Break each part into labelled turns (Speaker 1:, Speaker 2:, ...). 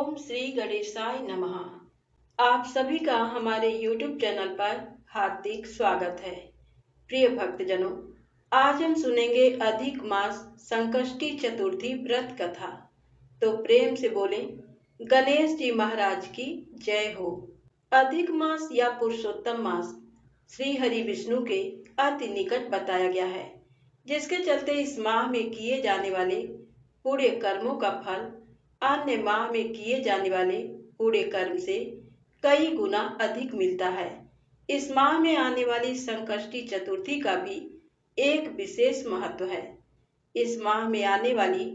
Speaker 1: ओम श्री गणेशाय नमः। आप सभी का हमारे YouTube चैनल पर हार्दिक स्वागत है। प्रिय भक्तजनों, आज हम सुनेंगे अधिक मास संकष्टी चतुर्थी व्रत कथा। तो प्रेम से बोलें, गणेश जी महाराज की जय हो। अधिक मास या पुरुषोत्तम मास श्री हरि विष्णु के अति निकट बताया गया है, जिसके चलते इस माह में किए जाने वाले पूरे कर्मों का फल अन्य माह में किए जाने वाले पूरे कर्म से कई गुना अधिक मिलता है। इस माह में आने वाली संकष्टी चतुर्थी का भी एक विशेष महत्व है। इस माह में आने वाली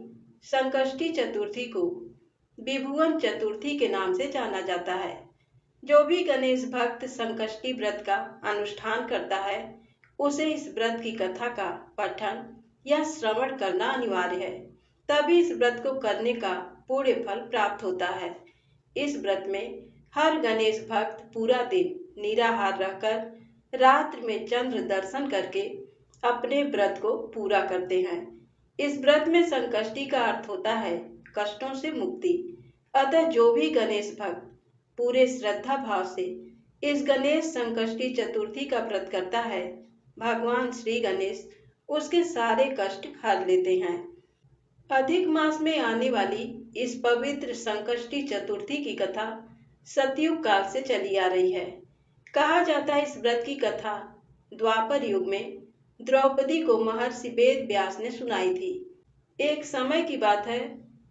Speaker 1: संकष्टी चतुर्थी को विभुवन चतुर्थी के नाम से जाना जाता है। जो भी गणेश भक्त संकष्टी व्रत का अनुष्ठान करता है, उसे इस व्रत की कथा का पठन या श्रवण करना अनिवार्य है, तभी इस व्रत को करने का पूरे फल प्राप्त होता है। इस व्रत में हर गणेश भक्त पूरा दिन निराहार रहकर रात्रि में चंद्र दर्शन करके अपने व्रत को पूरा करते हैं। इस व्रत में संकष्टी का अर्थ होता है कष्टों से मुक्ति। अतः जो भी गणेश भक्त पूरे श्रद्धा भाव से इस गणेश संकष्टी चतुर्थी का व्रत करता है, भगवान श्री गणेश उसके सारे कष्ट हर लेते हैं। अधिक मास में आने वाली इस पवित्र संकष्टी चतुर्थी की कथा सतयुग काल से चली आ रही है। कहा जाता है इस व्रत की कथा द्वापर युग में द्रौपदी को महर्षि वेद व्यास ने सुनाई थी। एक समय की बात है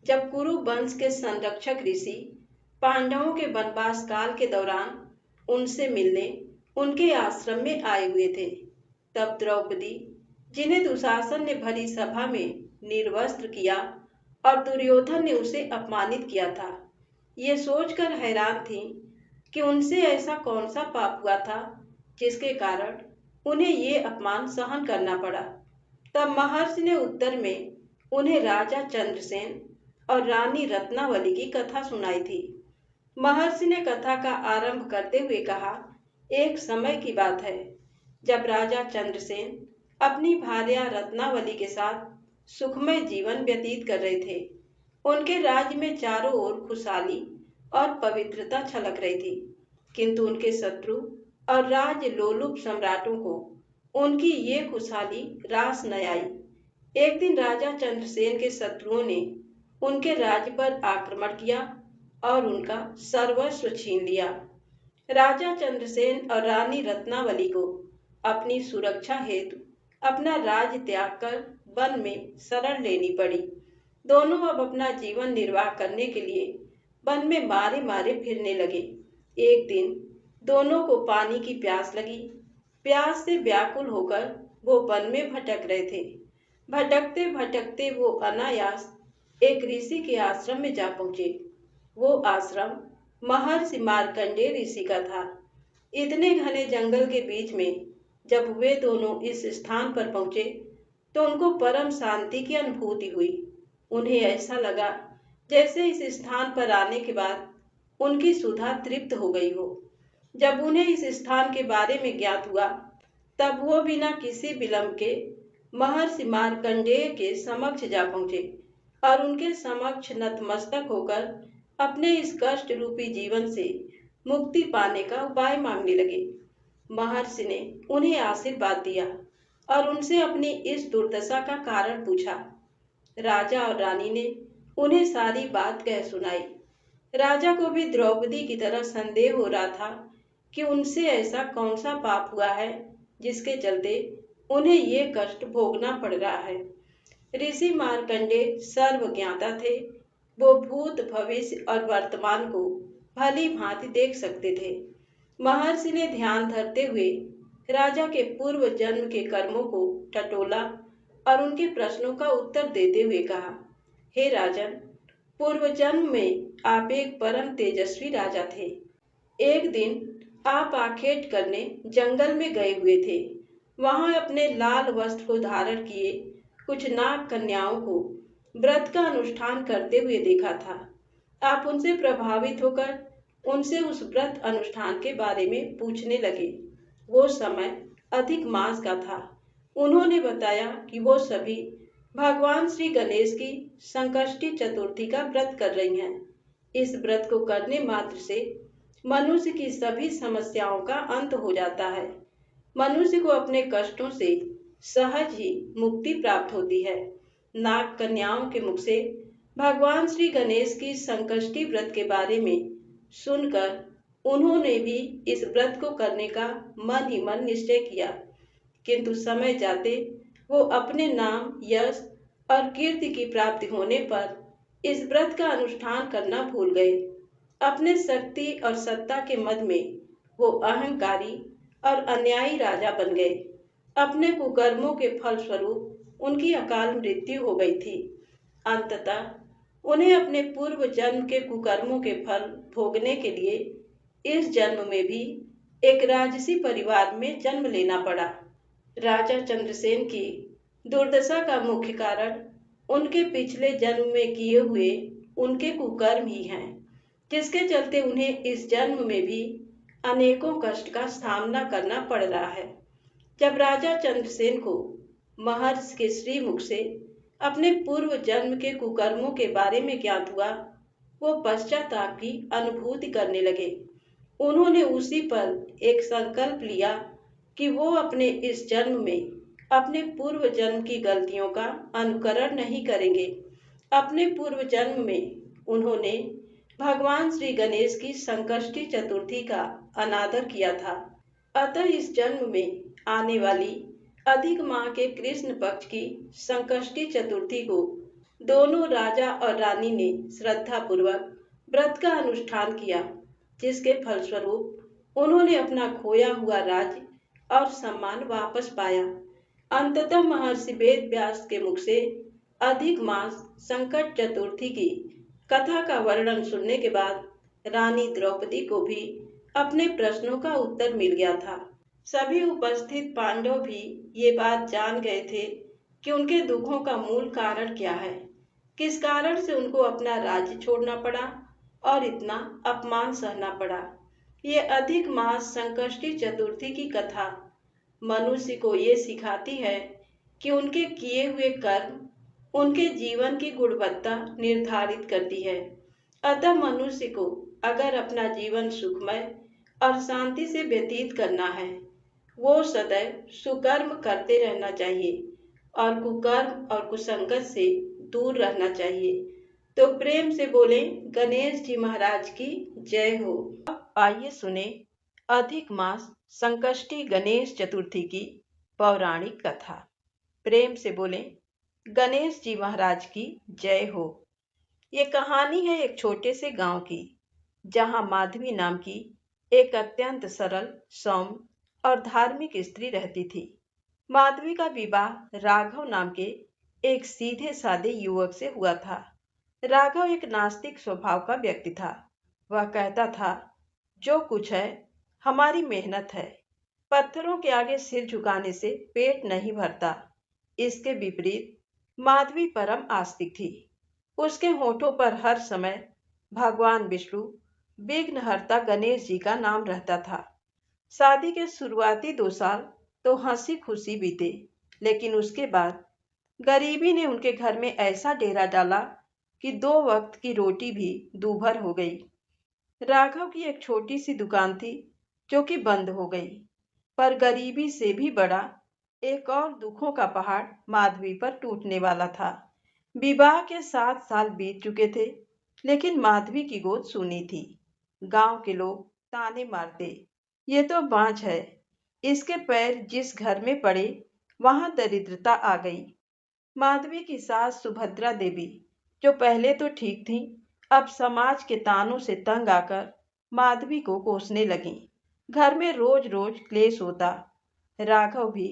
Speaker 1: जब कुरु वंश के संरक्षक ऋषि पांडवों के वनवास काल के दौरान उनसे मिलने उनके आश्रम में आए हुए थे। तब द्रौपदी, जिन्हें दुशासन ने भरी सभा में निर्वस्त्र किया और दुर्योधन ने उसे अपमानित किया था, ये सोचकर हैरान थी कि उनसे ऐसा कौन सा पाप हुआ था जिसके कारण उन्हें ये अपमान सहन करना पड़ा। तब महर्षि ने उत्तर में उन्हें राजा चंद्रसेन और रानी रत्नावली की कथा सुनाई थी। महर्षि ने कथा का आरंभ करते हुए कहा, एक समय की बात है जब राजा चंद्रसेन अपनी भार्या रत्नावली के साथ सुखमय जीवन व्यतीत कर रहे थे। उनके राज्य में चारों ओर खुशहाली और पवित्रता छलक रही थी, किंतु उनके शत्रु और राज्य लोलुप सम्राटों को उनकी ये खुशहाली रास न आई। एक दिन राजा चंद्रसेन के शत्रुओं ने उनके राज्य पर आक्रमण किया और उनका सर्वस्व छीन लिया। राजा चंद्रसेन और रानी रत्नावली को अपनी सुरक्षा हेतु अपना राज्य त्याग कर वन में शरण लेनी पड़ी। दोनों अब अपना जीवन निर्वाह करने के लिए वन में मारे मारे फिरने लगे। एक दिन दोनों को पानी की प्यास लगी। प्यास से व्याकुल होकर वो वन में भटक रहे थे। भटकते भटकते वो अनायास एक ऋषि के आश्रम में जा पहुंचे। वो आश्रम महर्षि मार्कंडेय ऋषि का था। इतने घने जंगल के बीच में जब वे दोनों इस स्थान पर पहुंचे तो उनको परम शांति की अनुभूति हुई। उन्हें ऐसा लगा जैसे इस स्थान पर आने के बाद उनकी सुधा तृप्त हो गई हो। जब उन्हें इस स्थान के बारे में ज्ञात हुआ, तब वो बिना किसी विलंब के महर्षि मार्कंडेय के समक्ष जा पहुंचे और उनके समक्ष नतमस्तक होकर अपने इस कष्ट रूपी जीवन से मुक्ति पाने का उपाय मांगने लगे। महर्षि ने उन्हें आशीर्वाद दिया और उनसे अपनी इस दुर्दशा का कारण पूछा। राजा और रानी ने उन्हें सारी बात कह सुनाई। राजा को भी द्रौपदी की तरह संदेह हो रहा था कि उनसे ऐसा कौन सा पाप हुआ है जिसके चलते उन्हें ये कष्ट भोगना पड़ रहा है। ऋषि मार्कंडेय सर्वज्ञाता थे। वो भूत, भविष्य और वर्तमान को भली भांति देख सकते थे। महर्षि ने ध्यान धरते हुए राजा के पूर्व जन्म के कर्मों को टटोला और उनके प्रश्नों का उत्तर देते हुए कहा, हे राजन, पूर्व जन्म में आप एक परम तेजस्वी राजा थे। एक दिन आप आखेट करने जंगल में गए हुए थे। वहां अपने लाल वस्त्र को धारण किए कुछ नाग कन्याओं को व्रत का अनुष्ठान करते हुए देखा था। आप उनसे प्रभावित होकर उनसे उस व्रत अनुष्ठान के बारे में पूछने लगे। वो समय अधिक मास का था। उन्होंने बताया कि वो सभी भगवान श्री गणेश की संकष्टी चतुर्थी का व्रत कर रही हैं। इस व्रत को करने मात्र से मनुष्य की सभी समस्याओं का अंत हो जाता है। मनुष्य को अपने कष्टों से सहज ही मुक्ति प्राप्त होती है। नाग कन्याओं के मुख से भगवान श्री गणेश की संकष्टी व्रत के बारे में सुनकर उन्होंने भी इस व्रत को करने का मन ही मन निश्चय किया, किंतु समय जाते वो अपने नाम, यश और कीर्ति की प्राप्ति होने पर इस व्रत का अनुष्ठान करना भूल गए। अपने शक्ति और सत्ता के मद में वो अहंकारी और अन्यायी राजा बन गए। अपने कुकर्मों के फलस्वरूप उनकी अकाल मृत्यु हो गई थी। अंततः उन्हें अपने पूर्व जन्म के कुकर्मों के फल भोगने के लिए इस जन्म में भी एक राजसी परिवार में जन्म लेना पड़ा। राजा चंद्रसेन की दुर्दशा का मुख्य कारण उनके पिछले जन्म में किए हुए उनके कुकर्म ही हैं, जिसके चलते उन्हें इस जन्म में भी अनेकों कष्ट का सामना करना पड़ रहा है। जब राजा चंद्रसेन को महर्षि के श्रीमुख से अपने पूर्व जन्म के कुकर्मों के बारे में ज्ञात हुआ, वो पश्चाताप की अनुभूति करने लगे। उन्होंने उसी पर एक संकल्प लिया कि वो अपने इस जन्म में अपने पूर्व जन्म की गलतियों का अनुकरण नहीं करेंगे। अपने पूर्व जन्म में उन्होंने भगवान श्री गणेश की संकष्टी चतुर्थी का अनादर किया था। अतः इस जन्म में आने वाली अधिक माह के कृष्ण पक्ष की संकष्टी चतुर्थी को दोनों राजा और रानी ने श्रद्धा पूर्वक व्रत का अनुष्ठान किया, जिसके फलस्वरूप उन्होंने अपना खोया हुआ राज्य और सम्मान वापस पाया। अंततः महर्षि वेद व्यास के मुख से अधिक मास संकट चतुर्थी की कथा का वर्णन सुनने के बाद रानी द्रौपदी को भी अपने प्रश्नों का उत्तर मिल गया था। सभी उपस्थित पांडव भी ये बात जान गए थे कि उनके दुखों का मूल कारण क्या है, किस कारण से उनको अपना राज्य छोड़ना पड़ा और इतना अपमान सहना पड़ा। ये अधिक मास संकष्टी चतुर्थी की कथा मनुष्य को ये सिखाती है कि उनके किए हुए कर्म उनके जीवन की गुणवत्ता निर्धारित करती है। अतः मनुष्य को अगर अपना जीवन सुखमय और शांति से व्यतीत करना है, वो सदैव सुकर्म करते रहना चाहिए और कुकर्म और कुसंगत से दूर रहना चाहिए। तो प्रेम से बोले गणेश जी महाराज की जय हो। अब आइए सुने अधिक मास संकष्टी गणेश चतुर्थी की पौराणिक कथा। प्रेम से बोले गणेश जी महाराज की जय हो। ये कहानी है एक छोटे से गांव की, जहां माधवी नाम की एक अत्यंत सरल, सौम्य और धार्मिक स्त्री रहती थी। माधवी का विवाह राघव नाम के एक सीधे साधे युवक से हुआ था। राघव एक नास्तिक स्वभाव का व्यक्ति था। वह कहता था, जो कुछ है हमारी मेहनत है, पत्थरों के आगे सिर झुकाने से पेट नहीं भरता। इसके विपरीत माधवी परम आस्तिक थी। उसके होठों पर हर समय भगवान विष्णु, विघ्नहर्ता गणेश जी का नाम रहता था। शादी के शुरुआती 2 साल तो हंसी खुशी बीते, लेकिन उसके बाद गरीबी ने उनके घर में ऐसा डेरा डाला कि 2 वक्त की रोटी भी दूभर हो गई। राघव की एक छोटी सी दुकान थी जो कि बंद हो गई, पर गरीबी से भी बड़ा एक और दुखों का पहाड़ माधवी पर टूटने वाला था। विवाह के 7 साल बीत चुके थे, लेकिन माधवी की गोद सूनी थी। गांव के लोग ताने मारते, ये तो बांझ है, इसके पैर जिस घर में पड़े वहां दरिद्रता आ गई। माधवी की सास सुभद्रा देवी, जो पहले तो ठीक थी, अब समाज के तानों से तंग आकर माधवी को कोसने लगी। घर में रोज रोज क्लेश होता। राघव भी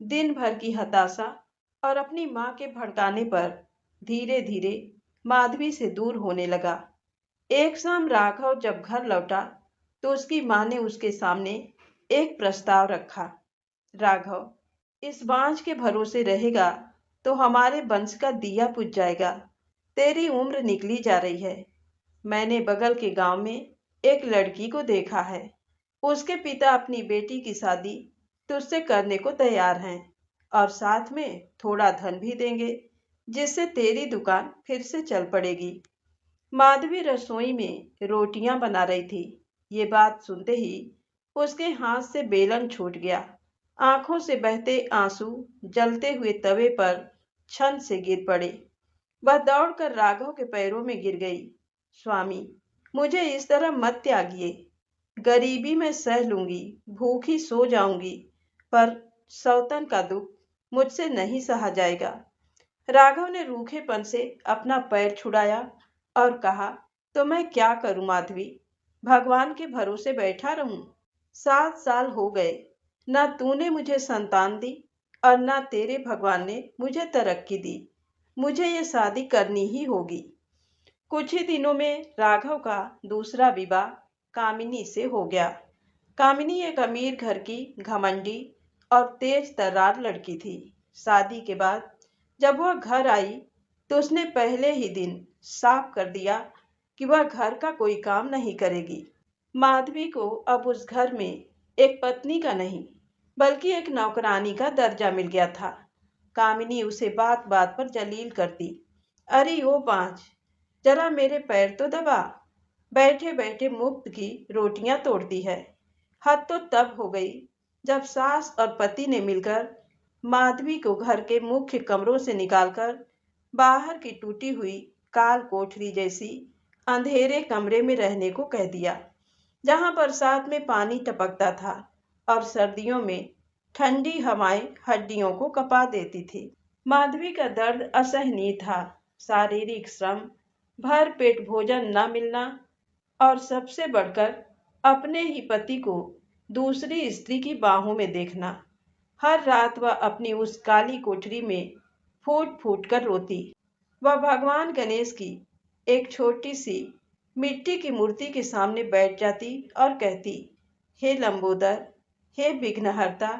Speaker 1: दिन भर की हताशा और अपनी माँ के भड़काने पर धीरे धीरे माधवी से दूर होने लगा। एक शाम राघव जब घर लौटा तो उसकी माँ ने उसके सामने एक प्रस्ताव रखा। राघव, इस बांझ के भरोसे रहेगा तो हमारे वंश का दिया बुझ जाएगा। तेरी उम्र निकली जा रही है। मैंने बगल के गांव में एक लड़की को देखा है। उसके पिता अपनी बेटी की शादी तुझसे करने को तैयार हैं और साथ में थोड़ा धन भी देंगे, जिससे तेरी दुकान फिर से चल पड़ेगी। माधवी रसोई में रोटियां बना रही थी। ये बात सुनते ही उसके हाथ से बेलन छूट गया। आंखों से बहते आंसू जलते हुए तवे पर छन से गिर पड़े। वह दौड़कर राघव के पैरों में गिर गई। स्वामी, मुझे इस तरह मत त्यागिए। गरीबी में सह लूंगी, भूखी सो जाऊंगी, पर सौतन का दुख मुझसे नहीं सहा जाएगा। राघव ने रूखेपन से अपना पैर छुड़ाया और कहा, तो मैं क्या करूं माधवी? भगवान के भरोसे बैठा रहूं? 7 साल हो गए, ना तूने मुझे संतान दी और ना तेरे भगवान ने मुझे तरक्की दी। मुझे ये शादी करनी ही होगी। कुछ ही दिनों में राघव का दूसरा विवाह कामिनी से हो गया। कामिनी एक अमीर घर की घमंडी और तेज तर्रार लड़की थी। शादी के बाद जब वह घर आई तो उसने पहले ही दिन साफ कर दिया कि वह घर का कोई काम नहीं करेगी। माधवी को अब उस घर में एक पत्नी का नहीं बल्कि एक नौकरानी का दर्जा मिल गया था। कामिनी उसे बात बात पर जलील करती। अरे ओ पांच, जरा मेरे पैर तो दबा। बैठे बैठे मुफ्त की रोटियां तोड़ती है। हद तो तब हो गई जब सास और पति ने मिलकर माधवी को घर के मुख्य कमरों से निकालकर बाहर की टूटी हुई काल कोठरी जैसी अंधेरे कमरे में रहने को कह दिया, जहां बरसात में पानी टपकता था और सर्दियों में ठंडी हवाएं हड्डियों को कपा देती थी। माधवी का दर्द असहनीय था। शारीरिक श्रम, भर पेट भोजन न मिलना और सबसे बढ़कर अपने ही पति को दूसरी स्त्री की बाहों में देखना। हर रात वह अपनी उस काली कोठरी में फूट फूट कर रोती। वह भगवान गणेश की एक छोटी सी मिट्टी की मूर्ति के सामने बैठ जाती और कहती, हे लंबोदर, हे विघ्नहर्ता,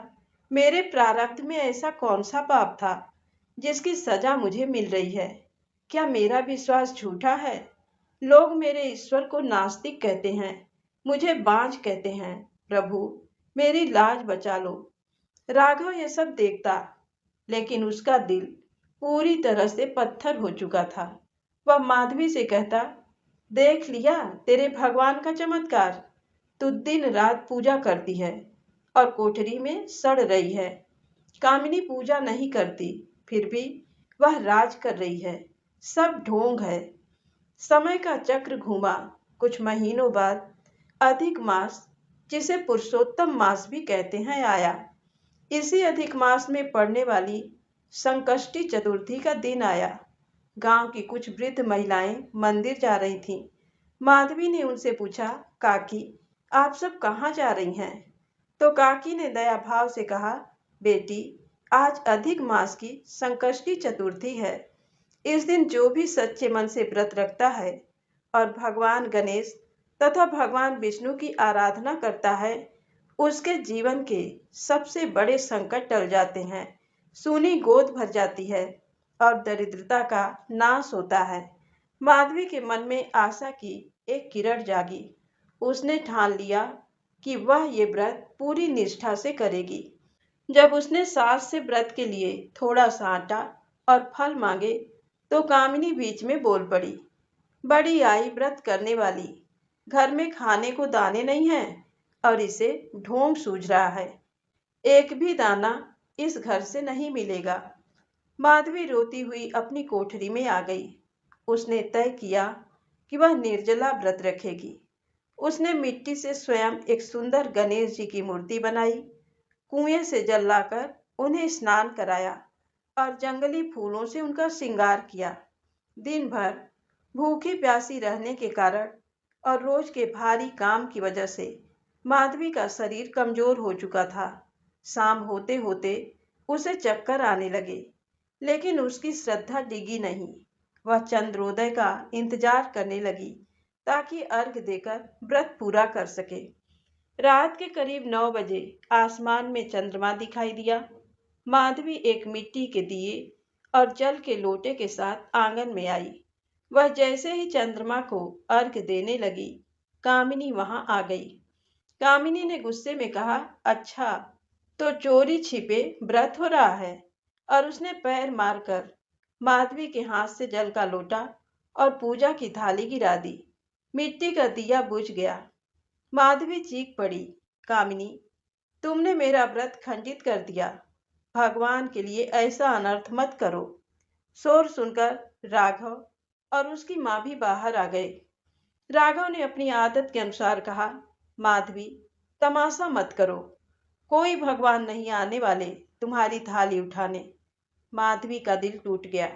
Speaker 1: मेरे प्रारब्ध में ऐसा कौन सा पाप था जिसकी सजा मुझे मिल रही है? क्या मेरा विश्वास झूठा है? लोग मेरे ईश्वर को नास्तिक कहते हैं, मुझे बांझ कहते हैं। प्रभु, मेरी लाज बचा लो। राघव ये सब देखता, लेकिन उसका दिल पूरी तरह से पत्थर हो चुका था। वह माधवी से कहता, देख लिया तेरे भगवान का चमत्कार। तू दिन रात पूजा करती है और कोठरी में सड़ रही है। कामिनी पूजा नहीं करती, फिर भी वह राज कर रही है। सब ढोंग है। समय का चक्र घूमा। कुछ महीनों बाद अधिक मास, जिसे पुरुषोत्तम मास भी कहते हैं, आया। इसी अधिक मास में पड़ने वाली संकष्टी चतुर्थी का दिन आया। गांव की कुछ वृद्ध महिलाएं मंदिर जा रही थीं। माधवी ने उनसे पूछा, काकी, आप सब कहाँ जा रही हैं? तो काकी ने दया भाव से कहा, बेटी, आज अधिक मास की संकष्टी चतुर्थी है। इस दिन जो भी सच्चे मन से व्रत रखता है और भगवान गणेश तथा भगवान विष्णु की आराधना करता है, उसके जीवन के सबसे बड़े संकट टल जाते हैं, सूनी गोद भर जाती है और दरिद्रता का नाश होता है। माधवी के मन में आशा की एक किरण जागी। उसने ठान लिया कि वह ये व्रत पूरी निष्ठा से करेगी। जब उसने सास से व्रत के लिए थोड़ा सा आटा और फल मांगे तो कामिनी बीच में बोल पड़ी, बड़ी आई व्रत करने वाली, घर में खाने को दाने नहीं हैं और इसे ढोंग सूझ रहा है। एक भी दाना इस घर से नहीं मिलेगा। माधवी रोती हुई अपनी कोठरी में आ गई। उसने तय किया कि वह निर्जला व्रत रखेगी। उसने मिट्टी से स्वयं एक सुंदर गणेश जी की मूर्ति बनाई, कुएं से जल लाकर उन्हें स्नान कराया और जंगली फूलों से उनका श्रृंगार किया। दिन भर भूखी प्यासी रहने के कारण और रोज के भारी काम की वजह से माधवी का शरीर कमजोर हो चुका था। शाम होते होते उसे चक्कर आने लगे, लेकिन उसकी श्रद्धा डिगी नहीं। वह चंद्रोदय का इंतजार करने लगी ताकि अर्घ देकर व्रत पूरा कर सके। रात के करीब 9 बजे आसमान में चंद्रमा दिखाई दिया। माधवी एक मिट्टी के दिए और जल के लोटे के साथ आंगन में आई। वह जैसे ही चंद्रमा को अर्घ देने लगी, कामिनी वहां आ गई। कामिनी ने गुस्से में कहा, अच्छा, तो चोरी छिपे व्रत हो रहा है। और उसने पैर मारकर माधवी के हाथ से जल का लोटा और पूजा की थाली गिरा दी। मिट्टी का दिया बुझ गया। माधवी चीख पड़ी, कामिनी, तुमने मेरा व्रत खंडित कर दिया। भगवान के लिए ऐसा अनर्थ मत करो। शोर सुनकर राघव और उसकी माँ भी बाहर आ गए। राघव ने अपनी आदत के अनुसार कहा, माधवी, तमाशा मत करो। कोई भगवान नहीं आने वाले तुम्हारी थाली उठाने। माधवी का दिल टूट गया।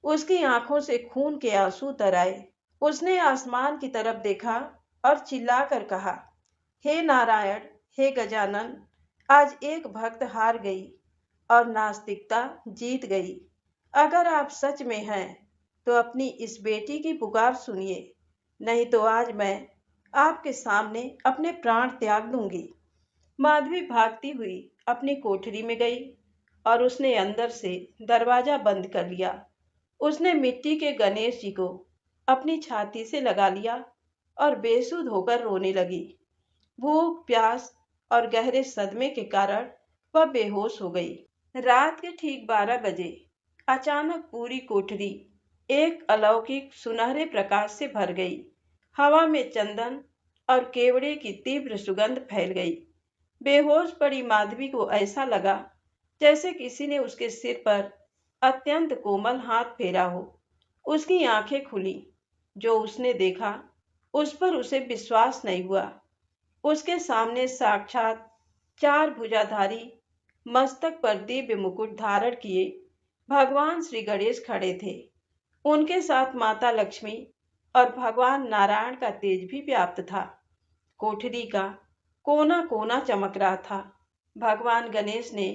Speaker 1: उसकी आंखों से खून के आंसू उतर आए। उसने आसमान की तरफ देखा और चिल्लाकर कहा, हे नारायण, हे गजानन, आज एक भक्त हार गई और नास्तिकता जीत गई। अगर आप सच में हैं तो अपनी इस बेटी की पुकार सुनिए, नहीं तो आज मैं आपके सामने अपने प्राण त्याग दूंगी। माधवी भागती हुई अपनी कोठरी में गई और उसने अंदर से दरवाजा बंद कर लिया। उसने मिट्टी के गणेश जी को अपनी छाती से लगा लिया और बेसुध होकर रोने लगी। भूख, प्यास और गहरे सदमे के कारण वह बेहोश हो गई। रात के ठीक 12 बजे अचानक पूरी कोठरी एक अलौकिक सुनहरे प्रकाश से भर गई। हवा में चंदन और केवड़े की तीव्र सुगंध फैल गई। बेहोश पड़ी माधवी को ऐसा लगा जैसे किसी ने उसके सिर पर अत्यंत कोमल हाथ फेरा हो। उसकी आंखें खुली। जो उसने देखा उस पर उसे विश्वास नहीं हुआ। उसके सामने साक्षात 4 भुजाधारी, मस्तक पर दिव्य मुकुट धारण किए भगवान श्री गणेश खड़े थे। उनके साथ माता लक्ष्मी और भगवान नारायण का तेज भी व्याप्त था। कोठरी का कोना कोना चमक रहा था। भगवान गणेश ने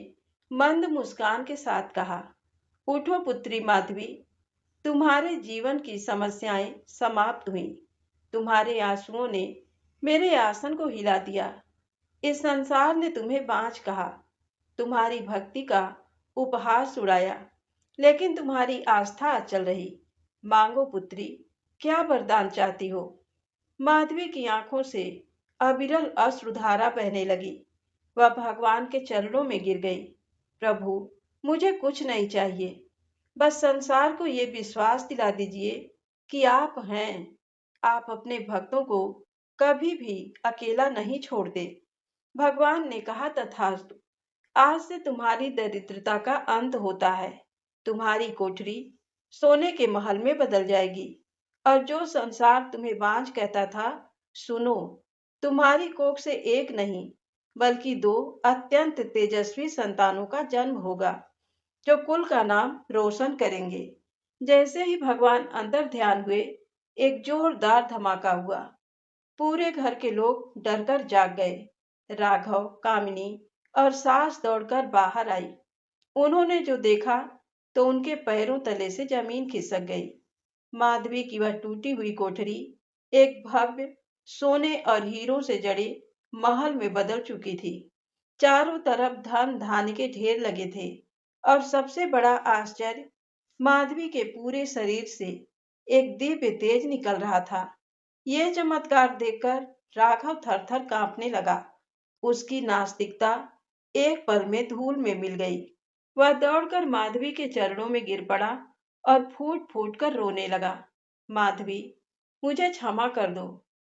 Speaker 1: मंद मुस्कान के साथ कहा, उठो पुत्री माधवी, तुम्हारे जीवन की समस्याएं समाप्त हुई। तुम्हारे आंसुओं ने मेरे आसन को हिला दिया। इस संसार ने तुम्हें बांझ कहा, तुम्हारी भक्ति का उपहास उड़ाया, लेकिन तुम्हारी आस्था अचल रही। मांगो पुत्री, क्या वरदान चाहती हो? माधवी की आंखों से अविरल अश्रुधारा बहने लगी। वह भगवान के चरणों में गिर गई। प्रभु, मुझे कुछ नहीं चाहिए, बस संसार को ये विश्वास दिला दीजिए कि आप हैं। आप अपने भक्तों को कभी भी अकेला नहीं छोड़ते। भगवान ने कहा, तथास्तु। आज से तुम्हारी दरिद्रता का अंत होता है। तुम्हारी कोठरी सोने के महल में बदल जाएगी। और जो संसार तुम्हें बांझ कहता था, सुनो, तुम्हारी कोख से एक नहीं बल्कि 2 अत्यंत तेजस्वी संतानों का जन्म होगा, जो कुल का नाम रोशन करेंगे। जैसे ही भगवान अंदर ध्यान हुए, एक जोरदार धमाका हुआ। पूरे घर के लोग डरकर जाग गए। राघव, कामिनी और सास दौड़कर बाहर आई। उन्होंने जो देखा तो उनके पैरों तले से जमीन खिसक गई। माधवी की वह टूटी हुई कोठरी एक भव्य सोने और हीरों से जड़े महल में बदल चुकी थी। चारों तरफ धन धान्य के ढेर लगे थे और सबसे बड़ा आश्चर्य, माधवी के पूरे शरीर से एक दिव्य तेज निकल रहा था। ये चमत्कार देखकर राघव थर-थर कांपने लगा। उसकी नास्तिकता एक पल में धूल में मिल गई। वह दौड़कर माधवी के चरणों में गिर पड़ा और फूट-फूट कर रोने लगा। माधवी, मुझे क्षमा कर दो।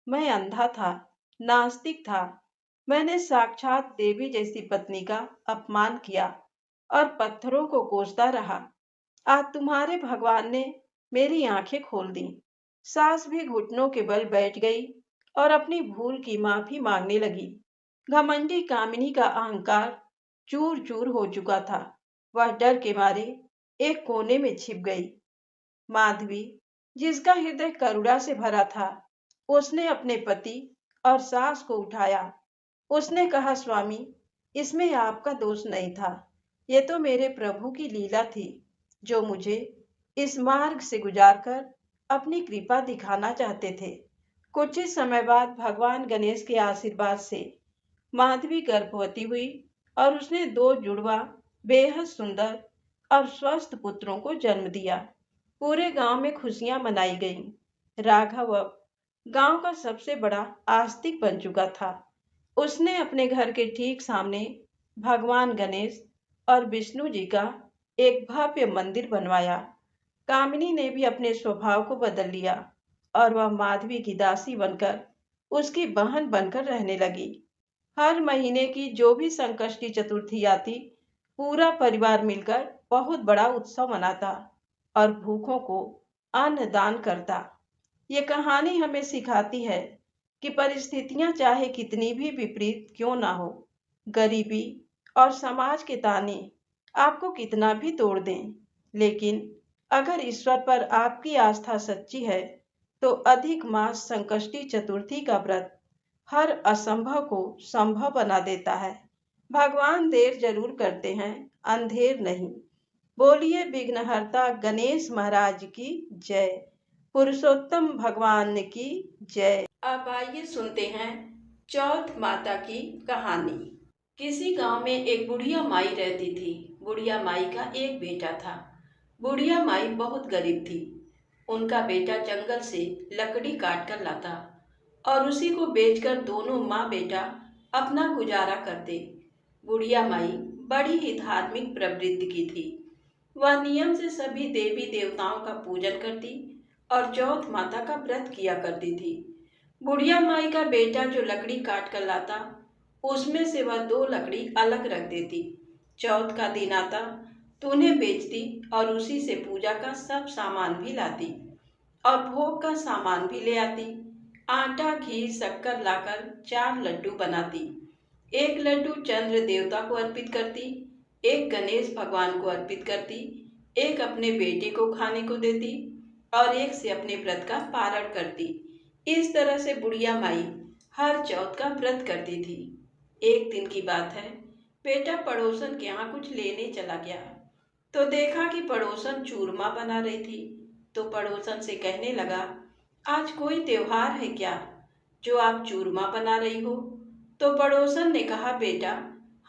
Speaker 1: मैं अंधा था, नास्तिक था। मैंने साक्षात देवी जैसी पत्नी का अपमान किया और पत्थरों को कोसता रहा। आज तुम्हारे भगवान ने मेरी आंखें खोल दी। सास भी घुटनों के बल बैठ गई और अपनी भूल की माफी मांगने लगी। घमंडी कामिनी का अहंकार चूर चूर हो चुका था। वह डर के मारे एक कोने में छिप गई। माधवी, जिसका हृदय करुणा से भरा था, उसने अपने पति और सास को उठाया। उसने कहा, स्वामी, इसमें आपका दोष नहीं था। ये तो मेरे प्रभु की लीला थी, जो मुझे इस मार्ग से गुजारकर अपनी कृपा दिखाना चाहते थे। कुछ ही समय बाद भगवान गणेश के आशीर्वाद से माधवी गर्भवती हुई और उसने 2 जुड़वा बेहद सुंदर और स्वस्थ पुत्रों को जन्म दिया। पूरे गांव में खुशियां मनाई गईं। राघव अब गांव का सबसे बड़ा आस्तिक बन चुका था। उसने अपने घर के ठीक सामने भगवान गणेश और विष्णु जी का एक भव्य मंदिर बनवाया। कामिनी ने भी अपने स्वभाव को बदल लिया और वह माधवी की दासी बनकर उसकी बहन बनकर रहने लगी। हर महीने की जो भी संकष्टी चतुर्थी आती, पूरा परिवार मिलकर बहुत बड़ा उत्सव मनाता और भूखों को अन्न दान करता। ये कहानी हमें सिखाती है कि परिस्थितियां चाहे कितनी भी विपरीत क्यों ना हो, गरीबी और समाज के ताने आपको कितना भी तोड़ दें, लेकिन अगर ईश्वर पर आपकी आस्था सच्ची है, तो अधिक मास संकष्टी चतुर्थी का व्रत हर असंभव को संभव बना देता है। भगवान देर जरूर करते हैं, अंधेर नहीं। बोलिए विघ्नहर्ता गणेश महाराज की जय। पुरुषोत्तम भगवान की जय। अब आइए सुनते हैं चौथ माता की कहानी। किसी गांव में एक बुढ़िया माई रहती थी। बुढ़िया माई का एक बेटा था। बुढ़िया माई बहुत गरीब थी। उनका बेटा जंगल से लकड़ी काट कर लाता और उसी को बेचकर दोनों माँ बेटा अपना गुजारा करते। बुढ़िया माई बड़ी ही धार्मिक प्रवृत्ति की थी। वह नियम से सभी देवी देवताओं का पूजन करती और चौथ माता का व्रत किया करती थी। बुढ़िया माई का बेटा जो लकड़ी काट कर लाता, उसमें से वह 2 लकड़ी अलग रख देती। चौथ का दिन आता तो उन्हें बेचती और उसी से पूजा का सब सामान भी लाती और भोग का सामान भी ले आती। आटा घी शक्कर लाकर 4 लड्डू बनाती। एक लड्डू चंद्र देवता को अर्पित करती, एक गणेश भगवान को अर्पित करती, एक अपने बेटे को खाने को देती और एक से अपने व्रत का पारण करती। इस तरह से बुढ़िया माई हर चौथ का व्रत करती थी। एक दिन की बात है, बेटा पड़ोसन के यहाँ कुछ लेने चला गया तो देखा कि पड़ोसन चूरमा बना रही थी। तो पड़ोसन से कहने लगा, आज कोई त्योहार है क्या जो आप चूरमा बना रही हो? तो पड़ोसन ने कहा, बेटा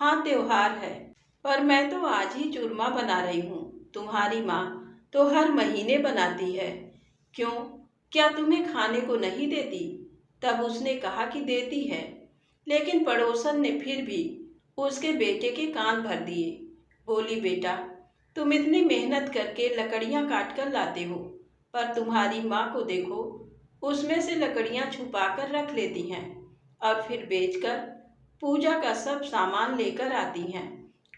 Speaker 1: हाँ त्योहार है, पर मैं तो आज ही चूरमा बना रही हूँ। तुम्हारी माँ तो हर महीने बनाती है, क्यों, क्या तुम्हें खाने को नहीं देती? तब उसने कहा कि देती है, लेकिन पड़ोसन ने फिर भी उसके बेटे के कान भर दिए। बोली, बेटा तुम इतनी मेहनत करके लकड़ियाँ काट कर लाते हो, पर तुम्हारी माँ को देखो, उसमें से लकड़ियाँ छुपा कर रख लेती हैं और फिर बेचकर पूजा का सब सामान लेकर आती हैं,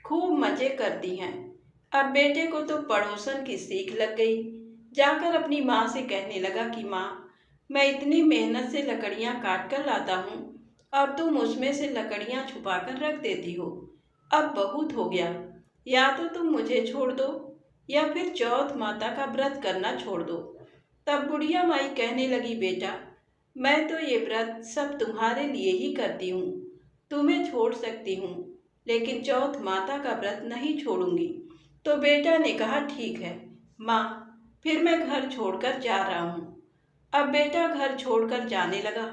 Speaker 1: खूब मजे करती हैं। अब बेटे को तो पड़ोसन की सीख लग गई। जाकर अपनी माँ से कहने लगा कि माँ, मैं इतनी मेहनत से लकड़ियाँ काट कर लाता हूँ और तुम उसमें से लकड़ियाँ छुपा कर रख देती हो। अब बहुत हो गया, या तो तुम मुझे छोड़ दो या फिर चौथ माता का व्रत करना छोड़ दो। तब बुढ़िया माई कहने लगी, बेटा मैं तो ये व्रत सब तुम्हारे लिए ही करती हूँ, तुम्हें छोड़ सकती हूँ, लेकिन चौथ माता का व्रत नहीं छोड़ूंगी। तो बेटा ने कहा, ठीक है माँ, फिर मैं घर छोड़कर जा रहा हूँ। अब बेटा घर छोड़कर जाने लगा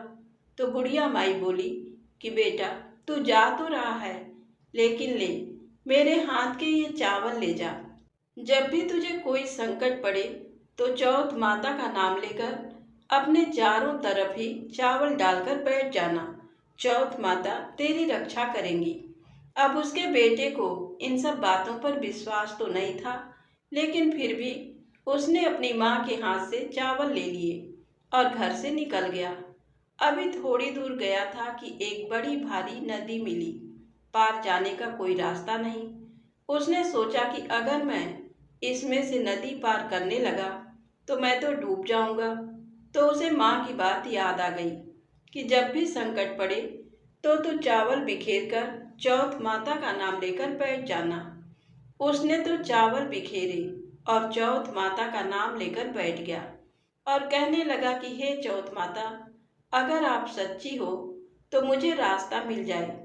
Speaker 1: तो बुढ़िया माई बोली कि बेटा तू जा तो रहा है, लेकिन ले मेरे हाथ के ये चावल ले जा। जब भी तुझे कोई संकट पड़े तो चौथ माता का नाम लेकर अपने चारों तरफ ही चावल डालकर बैठ जाना। चौथ माता तेरी रक्षा करेंगी। अब उसके बेटे को इन सब बातों पर विश्वास तो नहीं था, लेकिन फिर भी उसने अपनी माँ के हाथ से चावल ले लिए और घर से निकल गया। अभी थोड़ी दूर गया था कि एक बड़ी भारी नदी मिली। पार जाने का कोई रास्ता नहीं। उसने सोचा कि अगर मैं इसमें से नदी पार करने लगा तो मैं तो डूब जाऊंगा। तो उसे माँ की बात याद आ गई कि जब भी संकट पड़े तो तू चावल बिखेर कर चौथ माता का नाम लेकर बैठ जाना। उसने तो चावल बिखेरे और चौथ माता का नाम लेकर बैठ गया और कहने लगा कि हे चौथ माता, अगर आप सच्ची हो तो मुझे रास्ता मिल जाए।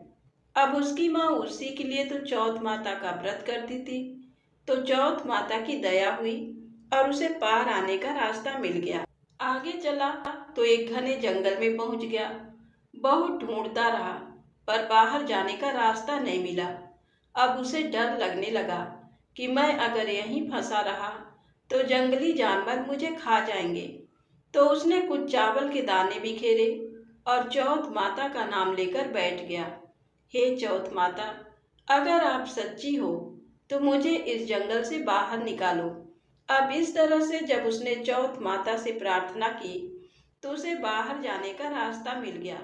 Speaker 1: अब उसकी माँ उसी के लिए तो चौथ माता का व्रत करती थी। तो चौथ माता की दया हुई और उसे पार आने का रास्ता मिल गया। आगे चला तो एक घने जंगल में पहुंच गया। बहुत ढूंढता रहा पर बाहर जाने का रास्ता नहीं मिला। अब उसे डर लगने लगा कि मैं अगर यहीं फंसा रहा तो जंगली जानवर मुझे खा जाएंगे। तो उसने कुछ चावल के दाने बिखेरे और चौथ माता का नाम लेकर बैठ गया। हे चौथ माता, अगर आप सच्ची हो तो मुझे इस जंगल से बाहर निकालो। अब इस तरह से जब उसने चौथ माता से प्रार्थना की तो उसे बाहर जाने का रास्ता मिल गया।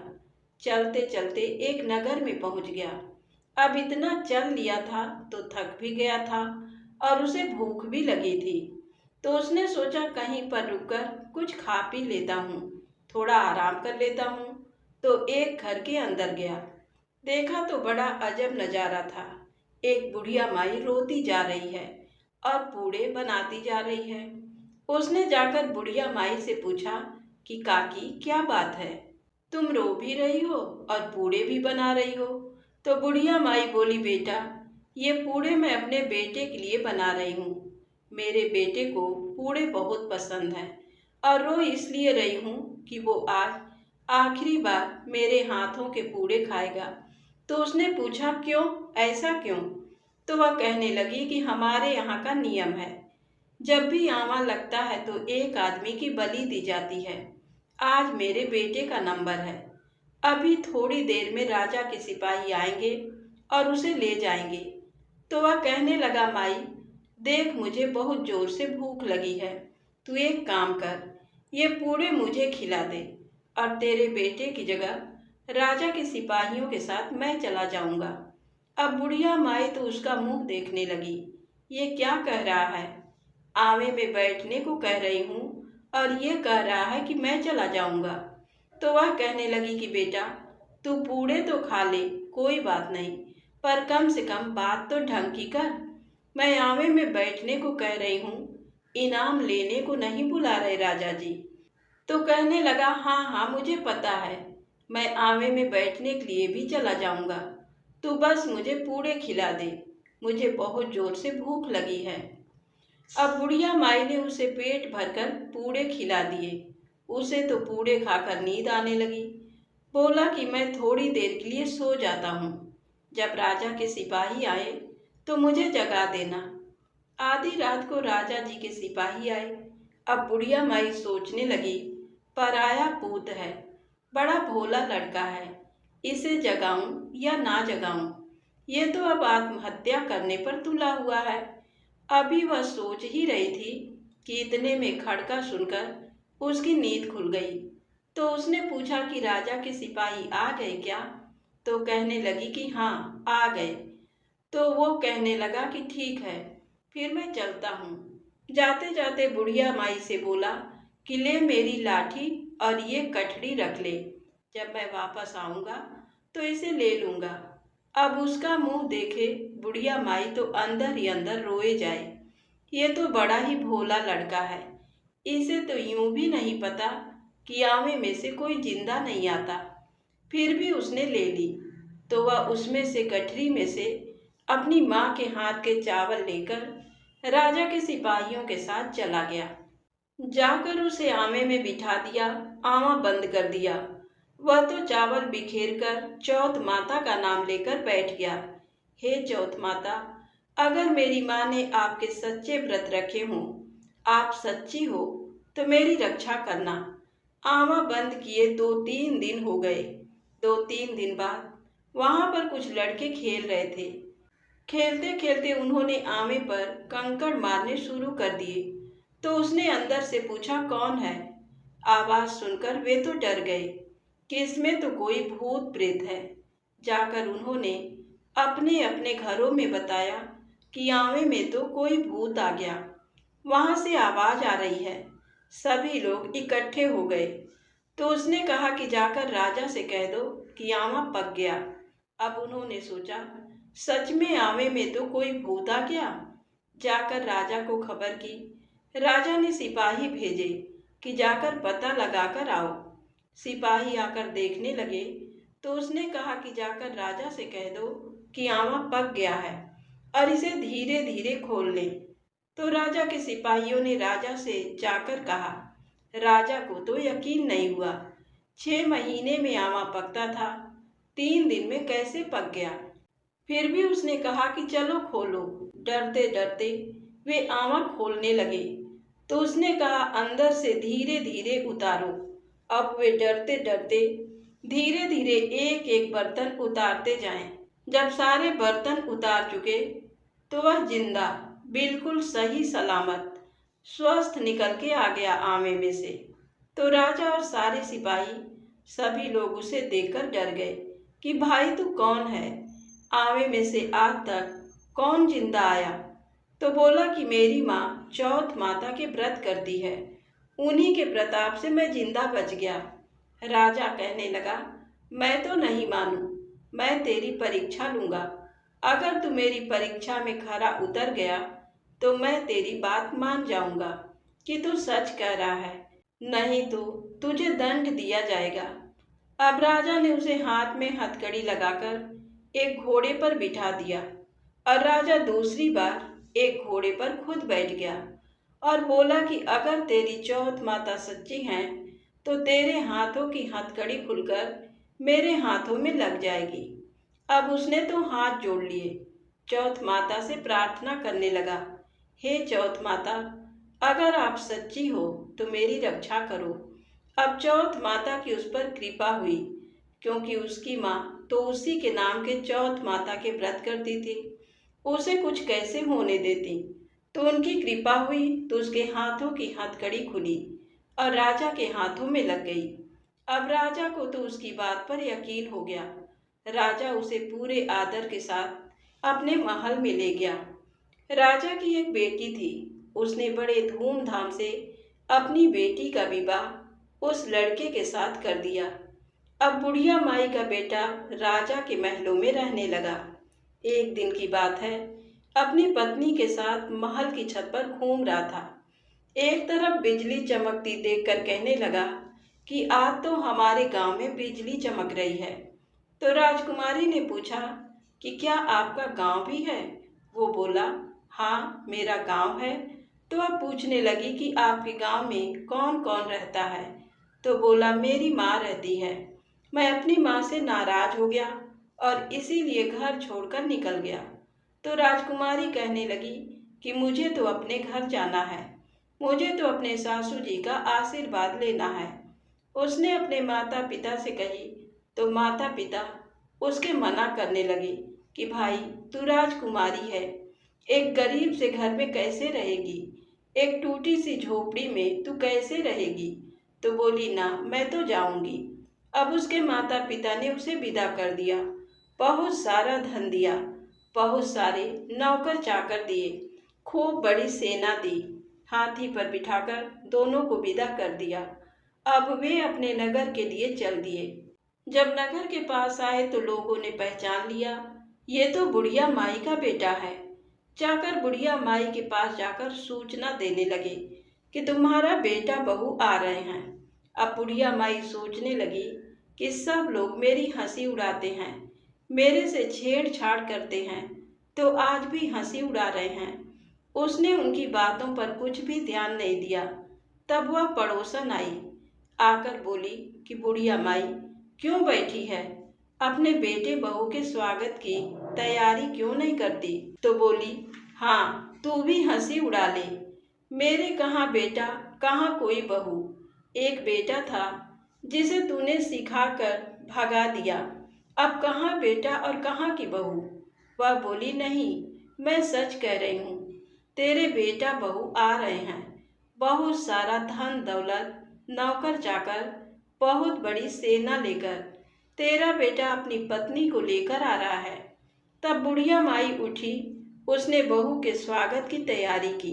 Speaker 1: चलते चलते एक नगर में पहुंच गया। अब इतना चल लिया था तो थक भी गया था और उसे भूख भी लगी थी। तो उसने सोचा कहीं पर रुककर कुछ खा पी लेता हूँ, थोड़ा आराम कर लेता हूँ। तो एक घर के अंदर गया। देखा तो बड़ा अजब नजारा था। एक बुढ़िया माई रोती जा रही है और पूड़े बनाती जा रही है। उसने जाकर बुढ़िया माई से पूछा कि काकी क्या बात है, तुम रो भी रही हो और पूड़े भी बना रही हो। तो बुढ़िया माई बोली, बेटा ये पूड़े मैं अपने बेटे के लिए बना रही हूँ। मेरे बेटे को पूड़े बहुत पसंद हैं और रो इसलिए रही हूँ कि वो आज आखिरी बार मेरे हाथों के पूड़े खाएगा। तो उसने पूछा क्यों, ऐसा क्यों? तो वह कहने लगी कि हमारे यहाँ का नियम है, जब भी आंवला लगता है तो एक आदमी की बलि दी जाती है। आज मेरे बेटे का नंबर है। अभी थोड़ी देर में राजा के सिपाही आएंगे और उसे ले जाएंगे। तो वह कहने लगा, माई देख मुझे बहुत जोर से भूख लगी है, तू एक काम कर, ये पूड़े मुझे खिला दे और तेरे बेटे की जगह राजा के सिपाहियों के साथ मैं चला जाऊंगा। अब बुढ़िया माई तो उसका मुंह देखने लगी, ये क्या कह रहा है, आवे में बैठने को कह रही हूँ और ये कह रहा है कि मैं चला जाऊंगा। तो वह कहने लगी कि बेटा तू पूड़े तो खा ले, कोई बात नहीं, पर कम से कम बात तो ढंग की कर। मैं आवे में बैठने को कह रही हूँ, इनाम लेने को नहीं बुला रहे राजा जी। तो कहने लगा, हाँ हाँ मुझे पता है, मैं आवे में बैठने के लिए भी चला जाऊंगा, तू बस मुझे पूड़े खिला दे, मुझे बहुत जोर से भूख लगी है। अब बुढ़िया माई ने उसे पेट भरकर पूड़े खिला दिए। उसे तो पूड़े खाकर नींद आने लगी। बोला कि मैं थोड़ी देर के लिए सो जाता हूँ, जब राजा के सिपाही आए तो मुझे जगा देना। आधी रात को राजा जी के सिपाही आए। अब बुढ़िया माई सोचने लगी, पराया पूत है, बड़ा भोला लड़का है, इसे जगाऊं या ना जगाऊं, ये तो अब आत्महत्या करने पर तुला हुआ है। अभी वह सोच ही रही थी कि इतने में खड़का सुनकर उसकी नींद खुल गई। तो उसने पूछा कि राजा के सिपाही आ गए क्या? तो कहने लगी कि हाँ आ गए। तो वो कहने लगा कि ठीक है, फिर मैं चलता हूँ। जाते जाते बुढ़िया माई से बोला कि ले मेरी लाठी और ये कठड़ी रख ले, जब मैं वापस आऊँगा तो इसे ले लूँगा। अब उसका मुंह देखे बुढ़िया माई तो अंदर ही अंदर रोए जाए। ये तो बड़ा ही भोला लड़का है, इसे तो यूं भी नहीं पता कि आवे में से कोई जिंदा नहीं आता। फिर भी उसने ले ली। तो वह उसमें से गठरी में से अपनी माँ के हाथ के चावल लेकर राजा के सिपाहियों के साथ चला गया। जाकर उसे आवे में बिठा दिया, आवा बंद कर दिया। वह तो चावल बिखेर कर चौथ माता का नाम लेकर बैठ गया। हे चौथ माता, अगर मेरी माँ ने आपके सच्चे व्रत रखे हों, आप सच्ची हो तो मेरी रक्षा करना। आवा बंद किए 2-3 दिन हो गए। 2-3 दिन बाद वहां पर कुछ लड़के खेल रहे थे। खेलते खेलते उन्होंने आवे पर कंकड़ मारने शुरू कर दिए। तो उसने अंदर से पूछा कौन है? आवाज सुनकर वे तो डर गए कि इसमें तो कोई भूत प्रेत है। जाकर उन्होंने अपने अपने घरों में बताया कि आवे में तो कोई भूत आ गया, वहां से आवाज आ रही है। सभी लोग इकट्ठे हो गए। तो उसने कहा कि जाकर राजा से कह दो कि आवा पक गया। अब उन्होंने सोचा सच में आवे में तो कोई भूत आ गया। जाकर राजा को खबर की। राजा ने सिपाही भेजे कि जाकर पता लगाकर आओ। सिपाही आकर देखने लगे। तो उसने कहा कि जाकर राजा से कह दो कि आवा पक गया है और इसे धीरे धीरे खोल ले। तो राजा के सिपाहियों ने राजा से जाकर कहा। राजा को तो यकीन नहीं हुआ। 6 महीने में आवा पकता था, 3 दिन में कैसे पक गया? फिर भी उसने कहा कि चलो खोलो। डरते डरते वे आवा खोलने लगे। तो उसने कहा अंदर से धीरे धीरे उतारो। अब वे डरते डरते धीरे धीरे एक एक बर्तन उतारते जाएं। जब सारे बर्तन उतार चुके तो वह जिंदा, बिल्कुल सही सलामत स्वस्थ निकल के आ गया आवे में से। तो राजा और सारे सिपाही सभी लोग उसे देखकर डर गए कि भाई तू कौन है, आवे में से आज तक कौन जिंदा आया। तो बोला कि मेरी माँ चौथ माता के व्रत करती है, उन्हीं के प्रताप से मैं जिंदा बच गया। राजा कहने लगा, मैं तो नहीं मानूं, मैं तेरी परीक्षा लूंगा। अगर तू मेरी परीक्षा में खरा उतर गया तो मैं तेरी बात मान जाऊंगा कि तू सच कह रहा है, नहीं तो तुझे दंड दिया जाएगा। अब राजा ने उसे हाथ में हथकड़ी लगाकर एक घोड़े पर बिठा दिया और राजा दूसरी बार एक घोड़े पर खुद बैठ गया और बोला कि अगर तेरी चौथ माता सच्ची हैं तो तेरे हाथों की हथकड़ी खुलकर मेरे हाथों में लग जाएगी। अब उसने तो हाथ जोड़ लिए, चौथ माता से प्रार्थना करने लगा, हे चौथ माता, अगर आप सच्ची हो तो मेरी रक्षा करो। अब चौथ माता की उस पर कृपा हुई, क्योंकि उसकी माँ तो उसी के नाम के चौथ माता के व्रत करती थी, उसे कुछ कैसे होने देती। तो उनकी कृपा हुई तो उसके हाथों की हथकड़ी खुली और राजा के हाथों में लग गई। अब राजा को तो उसकी बात पर यकीन हो गया। राजा उसे पूरे आदर के साथ अपने महल में ले गया। राजा की एक बेटी थी, उसने बड़े धूमधाम से अपनी बेटी का विवाह उस लड़के के साथ कर दिया। अब बुढ़िया माई का बेटा राजा के महलों में रहने लगा। एक दिन की बात है, अपनी पत्नी के साथ महल की छत पर घूम रहा था। एक तरफ बिजली चमकती देखकर कहने लगा कि आज तो हमारे गांव में बिजली चमक रही है। तो राजकुमारी ने पूछा कि क्या आपका गांव भी है? वो बोला, हाँ मेरा गांव है। तो अब पूछने लगी कि आपके गांव में कौन कौन रहता है? तो बोला, मेरी माँ रहती है। मैं अपनी माँ से नाराज हो गया और इसीलिए घर छोड़कर निकल गया। तो राजकुमारी कहने लगी कि मुझे तो अपने घर जाना है, मुझे तो अपने सासू जी का आशीर्वाद लेना है। उसने अपने माता पिता से कही तो माता पिता उसके मना करने लगे कि भाई तू राजकुमारी है, एक गरीब से घर में कैसे रहेगी, एक टूटी सी झोपड़ी में तू कैसे रहेगी। तो बोली, ना मैं तो जाऊंगी। अब उसके माता पिता ने उसे विदा कर दिया, बहुत सारा धन दिया, बहुत सारे नौकर चाकर दिए, खूब बड़ी सेना दी, हाथी पर बिठाकर दोनों को विदा कर दिया। अब वे अपने नगर के लिए चल दिए। जब नगर के पास आए तो लोगों ने पहचान लिया, ये तो बुढ़िया माई का बेटा है। जाकर बुढ़िया माई के पास जाकर सूचना देने लगे कि तुम्हारा बेटा बहू आ रहे हैं। अब बुढ़िया माई सोचने लगी कि सब लोग मेरी हंसी उड़ाते हैं, मेरे से छेड़छाड़ करते हैं, तो आज भी हंसी उड़ा रहे हैं। उसने उनकी बातों पर कुछ भी ध्यान नहीं दिया। तब वह पड़ोसन आई, आकर बोली कि बुढ़िया माई क्यों बैठी है, अपने बेटे बहू के स्वागत की तैयारी क्यों नहीं करती। तो बोली, हाँ तू भी हंसी उड़ा ले, मेरे कहाँ बेटा कहाँ कोई बहू। एक बेटा था जिसे तूने सिखाकर भगा दिया, अब कहाँ बेटा और कहाँ की बहू। वह बोली, नहीं मैं सच कह रही हूँ, तेरे बेटा बहू आ रहे हैं, बहुत सारा धन दौलत, नौकर चाकर, बहुत बड़ी सेना लेकर। तेरा बेटा अपनी पत्नी को लेकर आ रहा है। तब बुढ़िया माई उठी, उसने बहू के स्वागत की तैयारी की।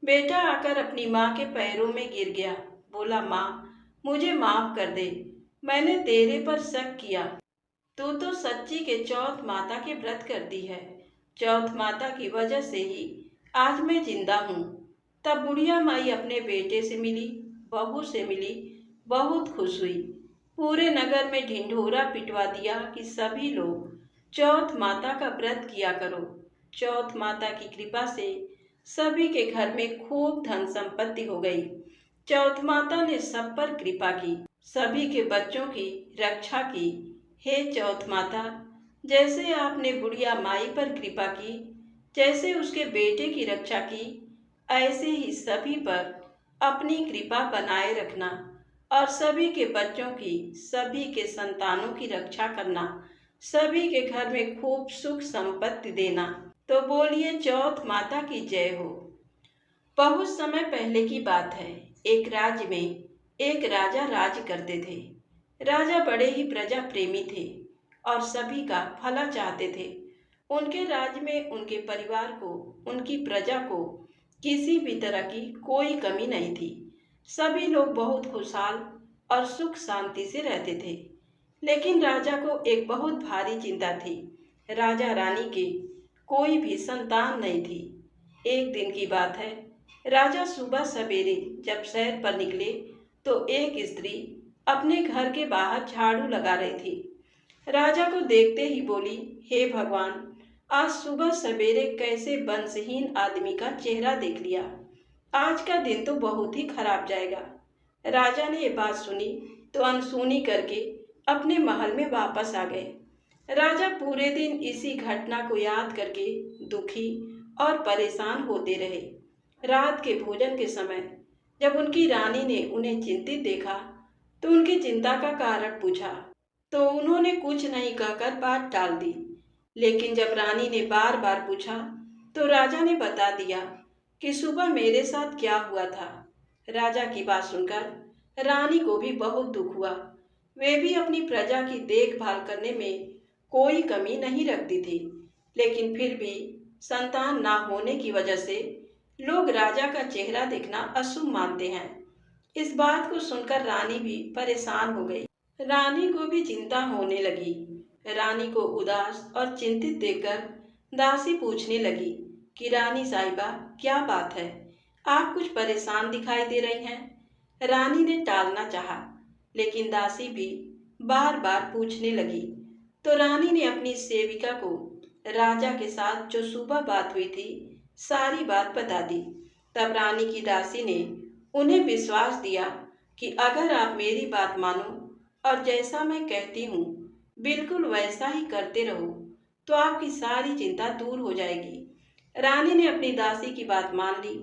Speaker 1: बेटा आकर अपनी माँ के पैरों में गिर गया, बोला, माँ मुझे माफ कर दे, मैंने तेरे पर शक किया, तू तो सच्ची के चौथ माता के व्रत करती है, चौथ माता की वजह से ही आज मैं जिंदा हूँ। तब बुढ़िया माई अपने बेटे से मिली, बहू से मिली, बहुत खुश हुई। पूरे नगर में ढिंढोरा पिटवा दिया कि सभी लोग चौथ माता का व्रत किया करो। चौथ माता की कृपा से सभी के घर में खूब धन संपत्ति हो गई। चौथ माता ने सब पर कृपा की, सभी के बच्चों की रक्षा की। हे चौथ माता, जैसे आपने बुढ़िया माई पर कृपा की, जैसे उसके बेटे की रक्षा की, ऐसे ही सभी पर अपनी कृपा बनाए रखना और सभी के बच्चों की, सभी के संतानों की रक्षा करना, सभी के घर में खूब सुख संपत्ति देना। तो बोलिए चौथ माता की जय हो। बहुत समय पहले की बात है। एक राज्य में एक राजा राज करते थे। राजा बड़े ही प्रजा प्रेमी थे और सभी का भला चाहते थे। उनके राज्य में उनके परिवार को, उनकी प्रजा को किसी भी तरह की कोई कमी नहीं थी। सभी लोग बहुत खुशहाल और सुख शांति से रहते थे। लेकिन राजा को एक बहुत भारी चिंता थी। राजा रानी के कोई भी संतान नहीं थी। एक दिन की बात है। राजा सुबह सवेरे जब सैर पर निकले तो एक स्त्री अपने घर के बाहर झाड़ू लगा रही थी। राजा को देखते ही बोली, हे भगवान, आज सुबह सवेरे कैसे वंशहीन आदमी का चेहरा देख लिया। आज का दिन तो बहुत ही खराब जाएगा। राजा ने ये बात सुनी तो अनसुनी करके अपने महल में वापस आ गए। राजा पूरे दिन इसी घटना को याद करके दुखी और परेशान होते रहे। रात के भोजन के समय जब उनकी रानी ने उन्हें चिंतित देखा तो उनकी चिंता का कारण पूछा तो उन्होंने कुछ नहीं कहकर बात टाल दी। लेकिन जब रानी ने बार बार पूछा तो राजा ने बता दिया कि सुबह मेरे साथ क्या हुआ था। राजा की बात सुनकर रानी को भी बहुत दुख हुआ। वे भी अपनी प्रजा की देखभाल करने में कोई कमी नहीं रखती थी, लेकिन फिर भी संतान ना होने की वजह से लोग राजा का चेहरा देखना अशुभ मानते हैं। इस बात को सुनकर रानी भी परेशान हो गई। रानी को भी चिंता होने लगी। रानी को उदास और चिंतित देखकर दासी पूछने लगी कि रानी साहिबा, क्या बात है, आप कुछ परेशान दिखाई दे रही हैं। रानी ने टालना चाहा, लेकिन दासी भी बार बार पूछने लगी तो रानी ने अपनी सेविका को राजा के साथ जो सुबह बात हुई थी सारी बात बता दी। तब रानी की दासी ने उन्हें विश्वास दिया कि अगर आप मेरी बात मानो और जैसा मैं कहती हूँ बिल्कुल वैसा ही करते रहो तो आपकी सारी चिंता दूर हो जाएगी। रानी ने अपनी दासी की बात मान ली।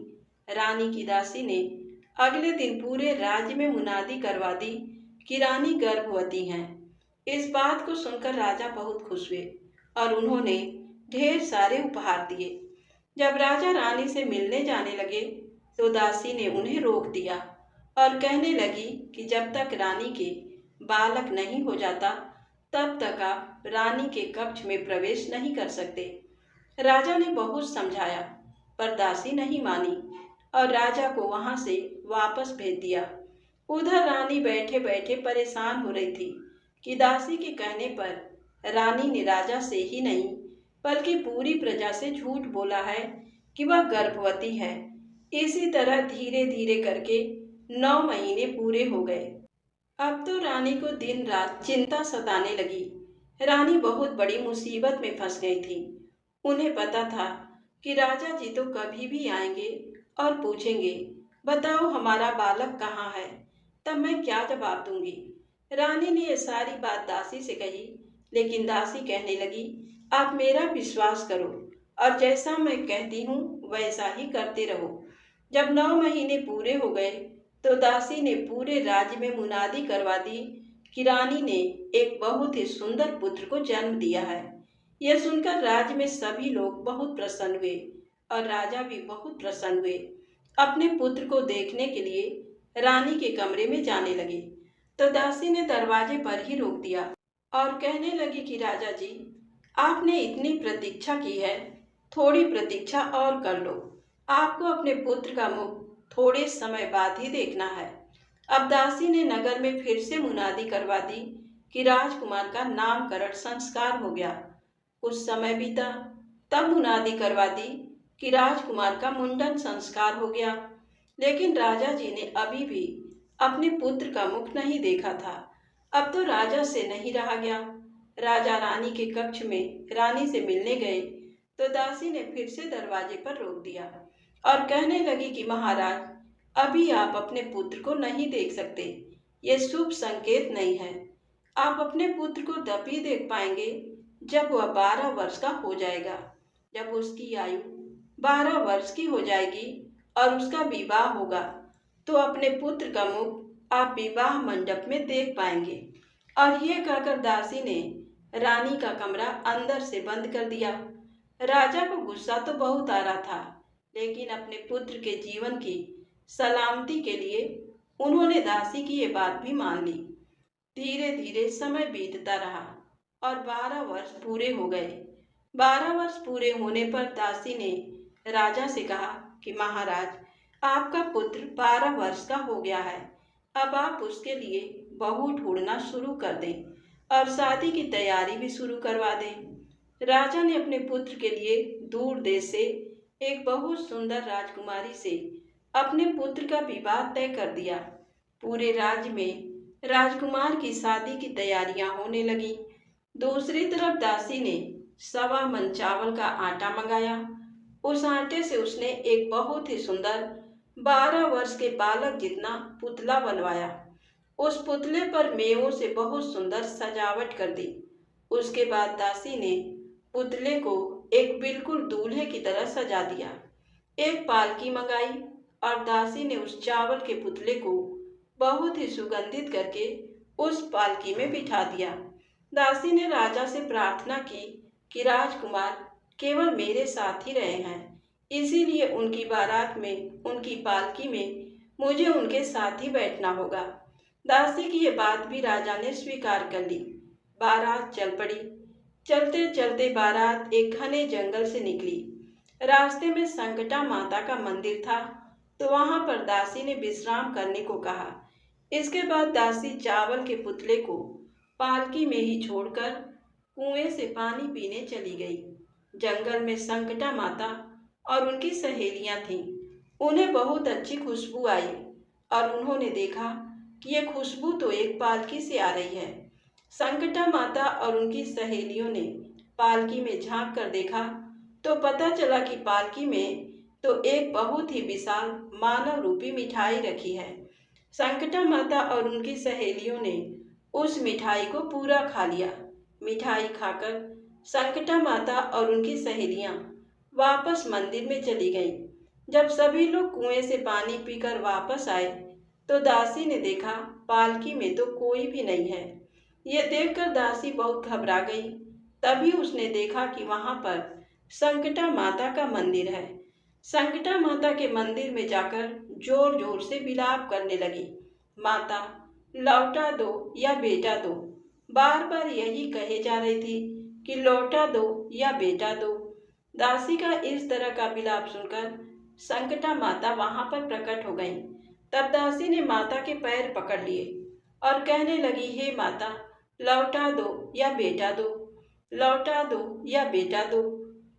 Speaker 1: रानी की दासी ने अगले दिन पूरे राज्य में मुनादी करवा दी कि रानी गर्भवती हैं। इस बात को सुनकर राजा बहुत खुश हुए और उन्होंने ढेर सारे उपहार दिए। जब राजा रानी से मिलने जाने लगे तो दासी ने उन्हें रोक दिया और कहने लगी कि जब तक रानी के बालक नहीं हो जाता तब तक आप रानी के कक्ष में प्रवेश नहीं कर सकते। राजा ने बहुत समझाया पर दासी नहीं मानी और राजा को वहां से वापस भेज दिया। उधर रानी बैठे बैठे परेशान हो रही थी कि दासी के कहने पर रानी ने राजा से ही नहीं बल्कि पूरी प्रजा से झूठ बोला है कि वह गर्भवती है। इसी तरह धीरे धीरे करके 9 महीने पूरे हो गए। अब तो रानी को दिन रात चिंता सताने लगी। रानी बहुत बड़ी मुसीबत में फंस गई थी। उन्हें पता था कि राजा जी तो कभी भी आएंगे और पूछेंगे, बताओ हमारा बालक कहाँ है। तब मैं क्या जवाब दूंगी। रानी ने ये सारी बात दासी से कही, लेकिन दासी कहने लगी, आप मेरा विश्वास करो और जैसा मैं कहती हूँ वैसा ही करते रहो। जब 9 महीने पूरे हो गए तो दासी ने पूरे राज्य में मुनादी करवा दी कि रानी ने एक बहुत ही सुंदर पुत्र को जन्म दिया है। यह सुनकर राज्य में सभी लोग बहुत प्रसन्न हुए और राजा भी बहुत प्रसन्न हुए। अपने पुत्र को देखने के लिए रानी के कमरे में जाने लगे तो दासी ने दरवाजे पर ही रोक दिया और कहने लगी कि राजा जी, आपने इतनी प्रतीक्षा की है, थोड़ी प्रतीक्षा और कर लो। आपको अपने पुत्र का मुख थोड़े समय बाद ही देखना है। अब दासी ने नगर में फिर से मुनादी करवा दी कि राजकुमार का नामकरण संस्कार हो गया। कुछ समय बीता, तब मुनादी करवा दी कि राजकुमार का मुंडन संस्कार हो गया। लेकिन राजा जी ने अभी भी अपने पुत्र का मुख नहीं देखा था। अब तो राजा से नहीं रहा गया। राजा रानी के कक्ष में रानी से मिलने गए तो दासी ने फिर से दरवाजे पर रोक दिया और कहने लगी कि महाराज, अभी आप अपने पुत्र को नहीं देख सकते। ये शुभ संकेत नहीं है। आप अपने पुत्र को तभी देख पाएंगे जब वह 12 वर्ष का हो जाएगा। जब उसकी आयु 12 वर्ष की हो जाएगी और उसका विवाह होगा तो अपने पुत्र का मुख आप विवाह मंडप में देख पाएंगे। और ये कहकर दासी ने रानी का कमरा अंदर से बंद कर दिया। राजा को गुस्सा तो बहुत आ रहा था, लेकिन अपने पुत्र के जीवन की सलामती के लिए उन्होंने दासी की ये बात भी मान ली। धीरे धीरे समय बीतता रहा और 12 वर्ष पूरे हो गए। 12 वर्ष पूरे होने पर दासी ने राजा से कहा कि महाराज, आपका पुत्र 12 वर्ष का हो गया है। अब आप उसके लिए बहू ढूंढना शुरू कर दें और शादी की तैयारी भी शुरू करवा दें। राजा ने अपने पुत्र के लिए दूर देश से एक बहुत सुंदर राजकुमारी से अपने पुत्र का विवाह तय कर दिया। पूरे राज्य में राजकुमार की शादी की तैयारियां होने लगी। दूसरी तरफ दासी ने 1.25 मन चावल का आटा मंगाया। उस आटे से उसने एक बहुत ही सुंदर 12 वर्ष के बालक जितना पुतला बनवाया। उस पुतले पर मेवों से बहुत सुंदर सजावट कर दी। उसके बाद दासी ने पुतले को एक बिल्कुल दूल्हे की तरह सजा दिया। एक पालकी मंगाई और दासी ने उस चावल के पुतले को बहुत ही सुगंधित करके उस पालकी में बिठा दिया। दासी ने राजा से प्रार्थना की कि राजकुमार केवल मेरे साथ ही रहे हैं, इसीलिए उनकी बारात में, उनकी पालकी में मुझे उनके साथ ही बैठना होगा। दासी की ये बात भी राजा ने स्वीकार कर ली। बारात चल पड़ी। चलते चलते बारात एक घने जंगल से निकली। रास्ते में संकटा माता का मंदिर था, तो वहां पर दासी ने विश्राम करने को कहा। इसके बाद दासी चावल के पुतले को पालकी में ही छोड़कर कुएं से पानी पीने चली गई। जंगल में संकटा माता और उनकी सहेलियां थीं। उन्हें बहुत अच्छी खुशबू आई और उन्होंने देखा कि ये खुशबू तो एक पालकी से आ रही है। संकटा माता और उनकी सहेलियों ने पालकी में झांक कर देखा तो पता चला कि पालकी में तो एक बहुत ही विशाल मानव रूपी मिठाई रखी है। संकटा माता और उनकी सहेलियों ने उस मिठाई को पूरा खा लिया। मिठाई खाकर संकटा माता और उनकी सहेलियां वापस मंदिर में चली गईं। जब सभी लोग कुएं से पानी पीकर वापस आए तो दासी ने देखा पालकी में तो कोई भी नहीं है। ये देखकर दासी बहुत घबरा गई। तभी उसने देखा कि वहां पर संकटा माता का मंदिर है। संकटा माता के मंदिर में जाकर जोर जोर से विलाप करने लगी। माता, लौटा दो या बेटा दो। बार बार यही कहे जा रही थी कि लौटा दो या बेटा दो। दासी का इस तरह का विलाप सुनकर संकटा माता वहां पर प्रकट हो गईं। तब दासी ने माता के पैर पकड़ लिए और कहने लगी, हे माता, लौटा दो या बेटा दो, लौटा दो या बेटा दो।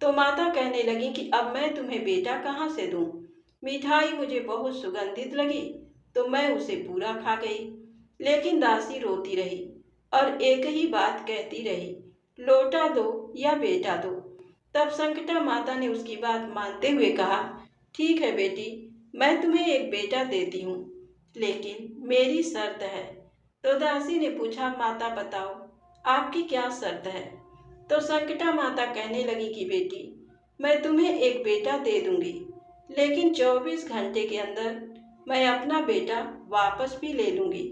Speaker 1: तो माता कहने लगी कि अब मैं तुम्हें बेटा कहाँ से दूं? मिठाई मुझे बहुत सुगंधित लगी तो मैं उसे पूरा खा गई। लेकिन दासी रोती रही और एक ही बात कहती रही, लौटा दो या बेटा दो। तब संकटा माता ने उसकी बात मानते हुए कहा, ठीक है बेटी, मैं तुम्हें एक बेटा देती हूँ, लेकिन मेरी शर्त है। तो दासी ने पूछा, माता बताओ, आपकी क्या शर्त है? तो संकटा माता कहने लगी कि बेटी, मैं तुम्हें एक बेटा दे दूंगी, लेकिन 24 घंटे के अंदर मैं अपना बेटा वापस भी ले लूंगी।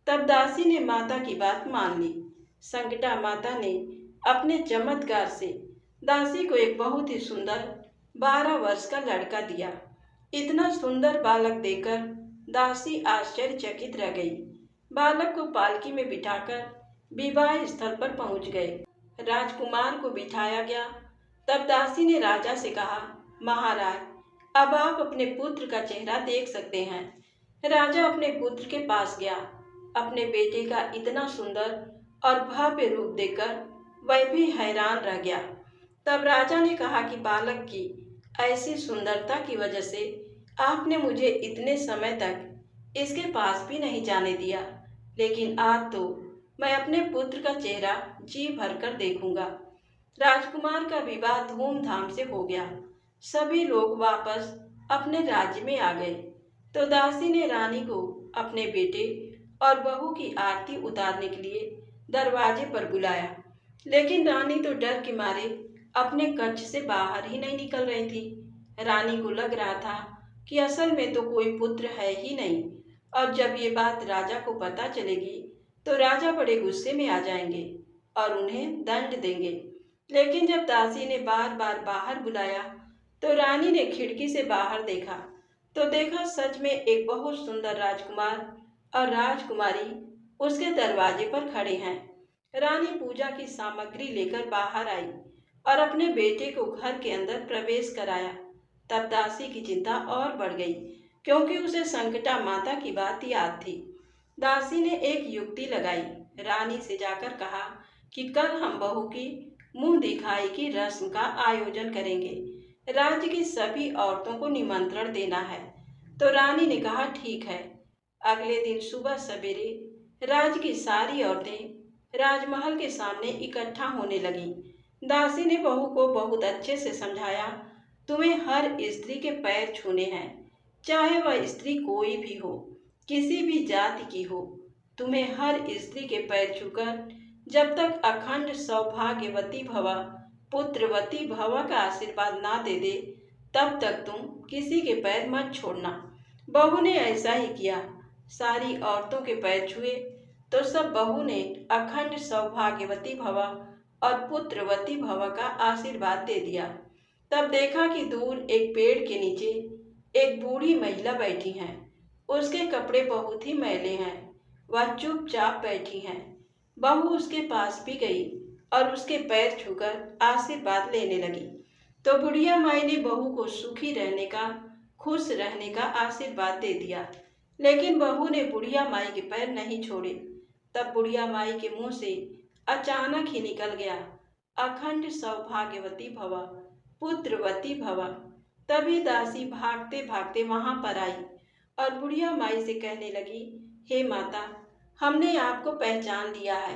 Speaker 1: तब दासी ने माता की बात मान ली। संकटा माता ने अपने चमत्कार से दासी को एक बहुत ही सुंदर 12 वर्ष का लड़का दिया। इतना सुंदर बालक देखकर दासी आश्चर्यचकित रह गई। बालक को पालकी में बिठाकर विवाह स्थल पर पहुंच गए। राजकुमार को बिठाया गया। तब दासी ने राजा से कहा, महाराज, अब आप अपने पुत्र का चेहरा देख सकते हैं। राजा अपने पुत्र के पास गया। अपने बेटे का इतना सुंदर और भव्य रूप देखकर वह भी हैरान रह गया। तब राजा ने कहा कि बालक की ऐसी सुंदरता की वजह से आपने मुझे इतने समय तक इसके पास भी नहीं जाने दिया, लेकिन आज तो मैं अपने पुत्र का चेहरा जी भरकर देखूंगा। राजकुमार का विवाह धूमधाम से हो गया। सभी लोग वापस अपने राज्य में आ गए। तो दासी ने रानी को अपने बेटे और बहू की आरती उतारने के लिए दरवाजे पर बुलाया, लेकिन रानी तो डर के मारे अपने कक्ष से बाहर ही नहीं निकल रही थी। रानी को लग रहा था कि असल में तो कोई पुत्र है ही नहीं, और जब ये बात राजा को पता चलेगी तो राजा बड़े गुस्से में आ जाएंगे और उन्हें दंड देंगे। लेकिन जब दासी ने बार बार बाहर बुलाया तो रानी ने खिड़की से बाहर देखा तो देखा सच में एक बहुत सुंदर राजकुमार और राजकुमारी उसके दरवाजे पर खड़े हैं। रानी पूजा की सामग्री लेकर बाहर आई और अपने बेटे को घर के अंदर प्रवेश कराया। तब दासी की चिंता और बढ़ गई, क्योंकि उसे संकटा माता की बात याद थी। दासी ने एक युक्ति लगाई। रानी से जाकर कहा कि कल हम बहू की मुंह दिखाई की रस्म का आयोजन करेंगे। राज्य की सभी औरतों को निमंत्रण देना है। तो रानी ने कहा ठीक है। अगले दिन सुबह सवेरे राज्य की सारी औरतें राजमहल के सामने इकट्ठा होने लगीं। दासी ने बहू को बहुत अच्छे से समझाया, तुम्हें हर स्त्री के पैर छूने हैं, चाहे वह स्त्री कोई भी हो, किसी भी जाति की हो। तुम्हें हर स्त्री के पैर छूकर जब तक अखंड सौभाग्यवती भव, पुत्रवती भव का आशीर्वाद ना दे दे, तब तक तुम किसी के पैर मत छोड़ना। बहू ने ऐसा ही किया। सारी औरतों के पैर छुए तो सब बहू ने अखंड सौभाग्यवती भव और पुत्रवती भव का आशीर्वाद दे दिया। तब देखा कि दूर एक पेड़ के नीचे एक बूढ़ी महिला बैठी है। उसके कपड़े बहुत ही मैले हैं। वह चुपचाप बैठी हैं। बहू उसके पास भी गई और उसके पैर छूकर आशीर्वाद लेने लगी। तो बुढ़िया माई ने बहू को सुखी रहने का, खुश रहने का आशीर्वाद दे दिया। लेकिन बहू ने बुढ़िया माई के पैर नहीं छोड़े। तब बुढ़िया माई के मुंह से अचानक ही निकल गया, अखंड सौभाग्यवती भव, पुत्रवती भव। तभी दासी भागते भागते वहां पर आई और बुढ़िया माई से कहने लगी, हे माता, हमने आपको पहचान लिया है।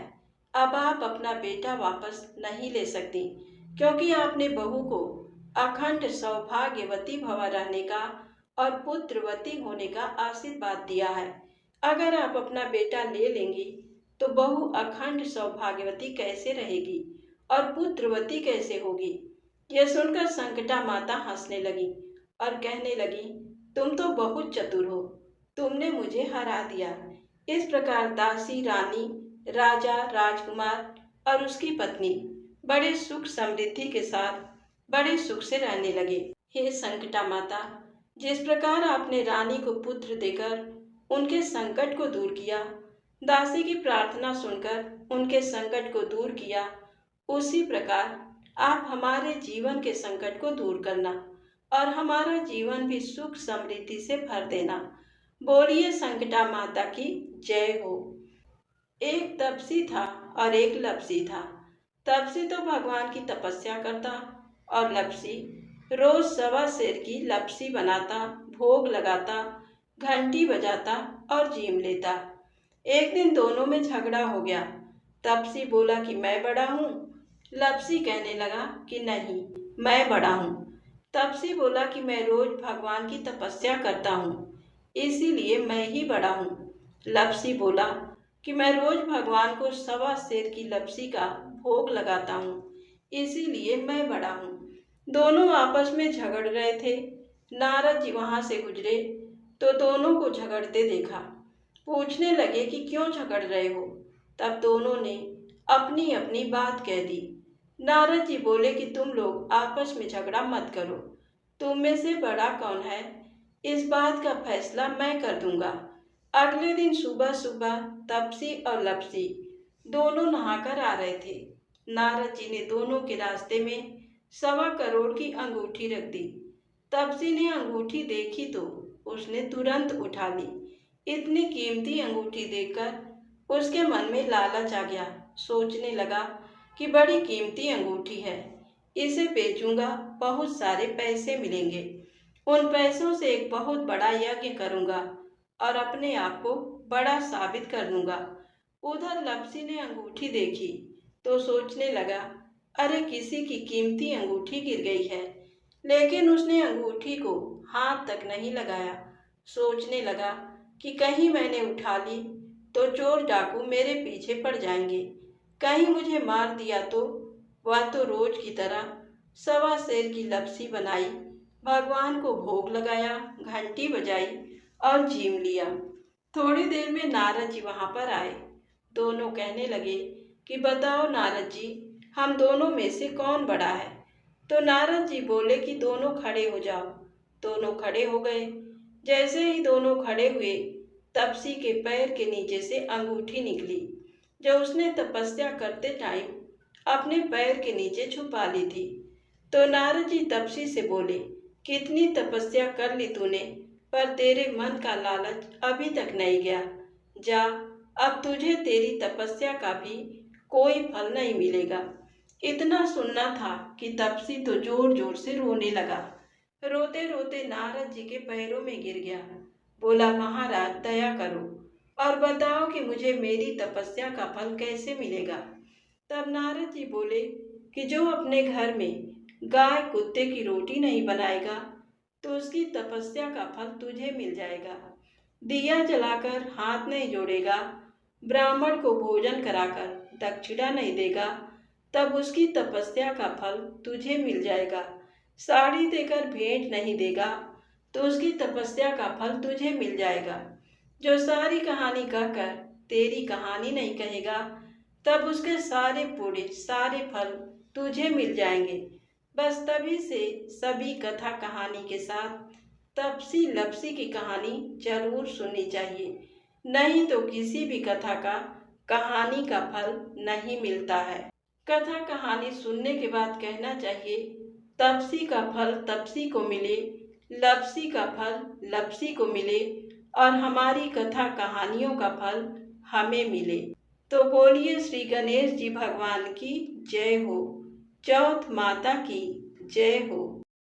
Speaker 1: अब आप अपना बेटा वापस नहीं ले सकती, क्योंकि आपने बहू को अखंड सौभाग्यवती भव रहने का और पुत्रवती होने का आशीर्वाद दिया है। अगर आप अपना बेटा ले लेंगी तो बहू अखंड सौभाग्यवती कैसे रहेगी और पुत्रवती कैसे होगी। यह सुनकर संकटा माता हंसने लगी और कहने लगी, तुम तो बहुत चतुर हो, तुमने मुझे हरा दिया। इस प्रकार दासी, रानी, राजा, राजकुमार और उसकी पत्नी बड़े सुख समृद्धि के साथ बड़े सुख से रहने लगे। हे संकटा माता, जिस प्रकार आपने रानी को पुत्र देकर उनके संकट को दूर किया, दासी की प्रार्थना सुनकर उनके संकट को दूर किया, उसी प्रकार आप हमारे जीवन के संकट को दूर करना और हमारा जीवन भी सुख समृद्धि से भर देना। बोलिए संकटा माता की जय हो। एक तपसी था और एक लपसी था। तपसी तो भगवान की तपस्या करता और लपसी रोज सवा सेर की लपसी बनाता, भोग लगाता, घंटी बजाता और जीम लेता। एक दिन दोनों में झगड़ा हो गया। तपसी बोला कि मैं बड़ा हूँ। लपसी कहने लगा कि नहीं, मैं बड़ा हूँ। तपसी बोला कि मैं रोज भगवान की तपस्या करता हूँ, इसीलिए मैं ही बड़ा हूँ। लपसी बोला कि मैं रोज भगवान को सवा सेर की लपसी का भोग लगाता हूँ, इसीलिए मैं बड़ा हूँ। दोनों आपस में झगड़ रहे थे। नारद जी वहां से गुजरे तो दोनों को झगड़ते देखा। पूछने लगे कि क्यों झगड़ रहे हो। तब दोनों ने अपनी अपनी बात कह दी। नारद जी बोले कि तुम लोग आपस में झगड़ा मत करो, तुम में से बड़ा कौन है, इस बात का फैसला मैं कर दूंगा। अगले दिन सुबह सुबह तपसी और लपसी दोनों नहाकर आ रहे थे। नारद जी ने दोनों के रास्ते में 1.25 करोड़ की अंगूठी रख दी। तपसी ने अंगूठी देखी तो उसने तुरंत उठा ली। इतनी कीमती अंगूठी देखकर उसके मन में लालच आ गया। सोचने लगा कि बड़ी कीमती अंगूठी है, इसे बेचूंगा, बहुत सारे पैसे मिलेंगे। उन पैसों से एक बहुत बड़ा यज्ञ करूंगा और अपने आप को बड़ा साबित कर दूंगा। उधर लपसी ने अंगूठी देखी तो सोचने लगा, अरे किसी की कीमती अंगूठी गिर गई है। लेकिन उसने अंगूठी को हाथ तक नहीं लगाया। सोचने लगा कि कहीं मैंने उठा ली तो चोर डाकू मेरे पीछे पड़ जाएंगे, कहीं मुझे मार दिया तो। वह तो रोज की तरह 1.25 सेर की लपसी बनाई, भगवान को भोग लगाया, घंटी बजाई और झीम लिया। थोड़ी देर में नारद जी वहां पर आए। दोनों कहने लगे कि बताओ नारद जी, हम दोनों में से कौन बड़ा है। तो नारद जी बोले कि दोनों खड़े हो जाओ। दोनों खड़े हो गए। जैसे ही दोनों खड़े हुए, तपसी के पैर के नीचे से अंगूठी निकली, जो उसने तपस्या करते टाइम अपने पैर के नीचे छुपा ली थी। तो नारद जी तपसी से बोले, कितनी तपस्या कर ली तूने, पर तेरे मन का लालच अभी तक नहीं गया। जा, अब तुझे तेरी तपस्या का भी कोई फल नहीं मिलेगा। इतना सुनना था कि तपसी तो जोर जोर से रोने लगा। रोते रोते नारद जी के पैरों में गिर गया। बोला, महाराज दया करो और बताओ कि मुझे मेरी तपस्या का फल कैसे मिलेगा। तब नारद जी बोले कि जो अपने घर में गाय कुत्ते की रोटी नहीं बनाएगा तो उसकी तपस्या का फल तुझे मिल जाएगा। दिया जलाकर हाथ नहीं जोड़ेगा, ब्राह्मण को भोजन कराकर दक्षिणा नहीं देगा, तब उसकी तपस्या का फल तुझे मिल जाएगा। साड़ी देकर भेंट नहीं देगा तो उसकी तपस्या का फल तुझे मिल जाएगा। जो सारी कहानी कहकर तेरी कहानी नहीं कहेगा, तब उसके सारे पुण्य सारे फल तुझे मिल जाएंगे। बस तभी से सभी कथा कहानी के साथ तपसी लपसी की कहानी जरूर सुननी चाहिए, नहीं तो किसी भी कथा का कहानी का फल नहीं मिलता है। कथा कहानी सुनने के बाद कहना चाहिए, तपसी का फल तपसी को मिले, लपसी का फल लपसी को मिले और हमारी कथा कहानियों का फल हमें मिले। तो बोलिए श्री गणेश जी भगवान की जय हो। चौथ माता की जय हो।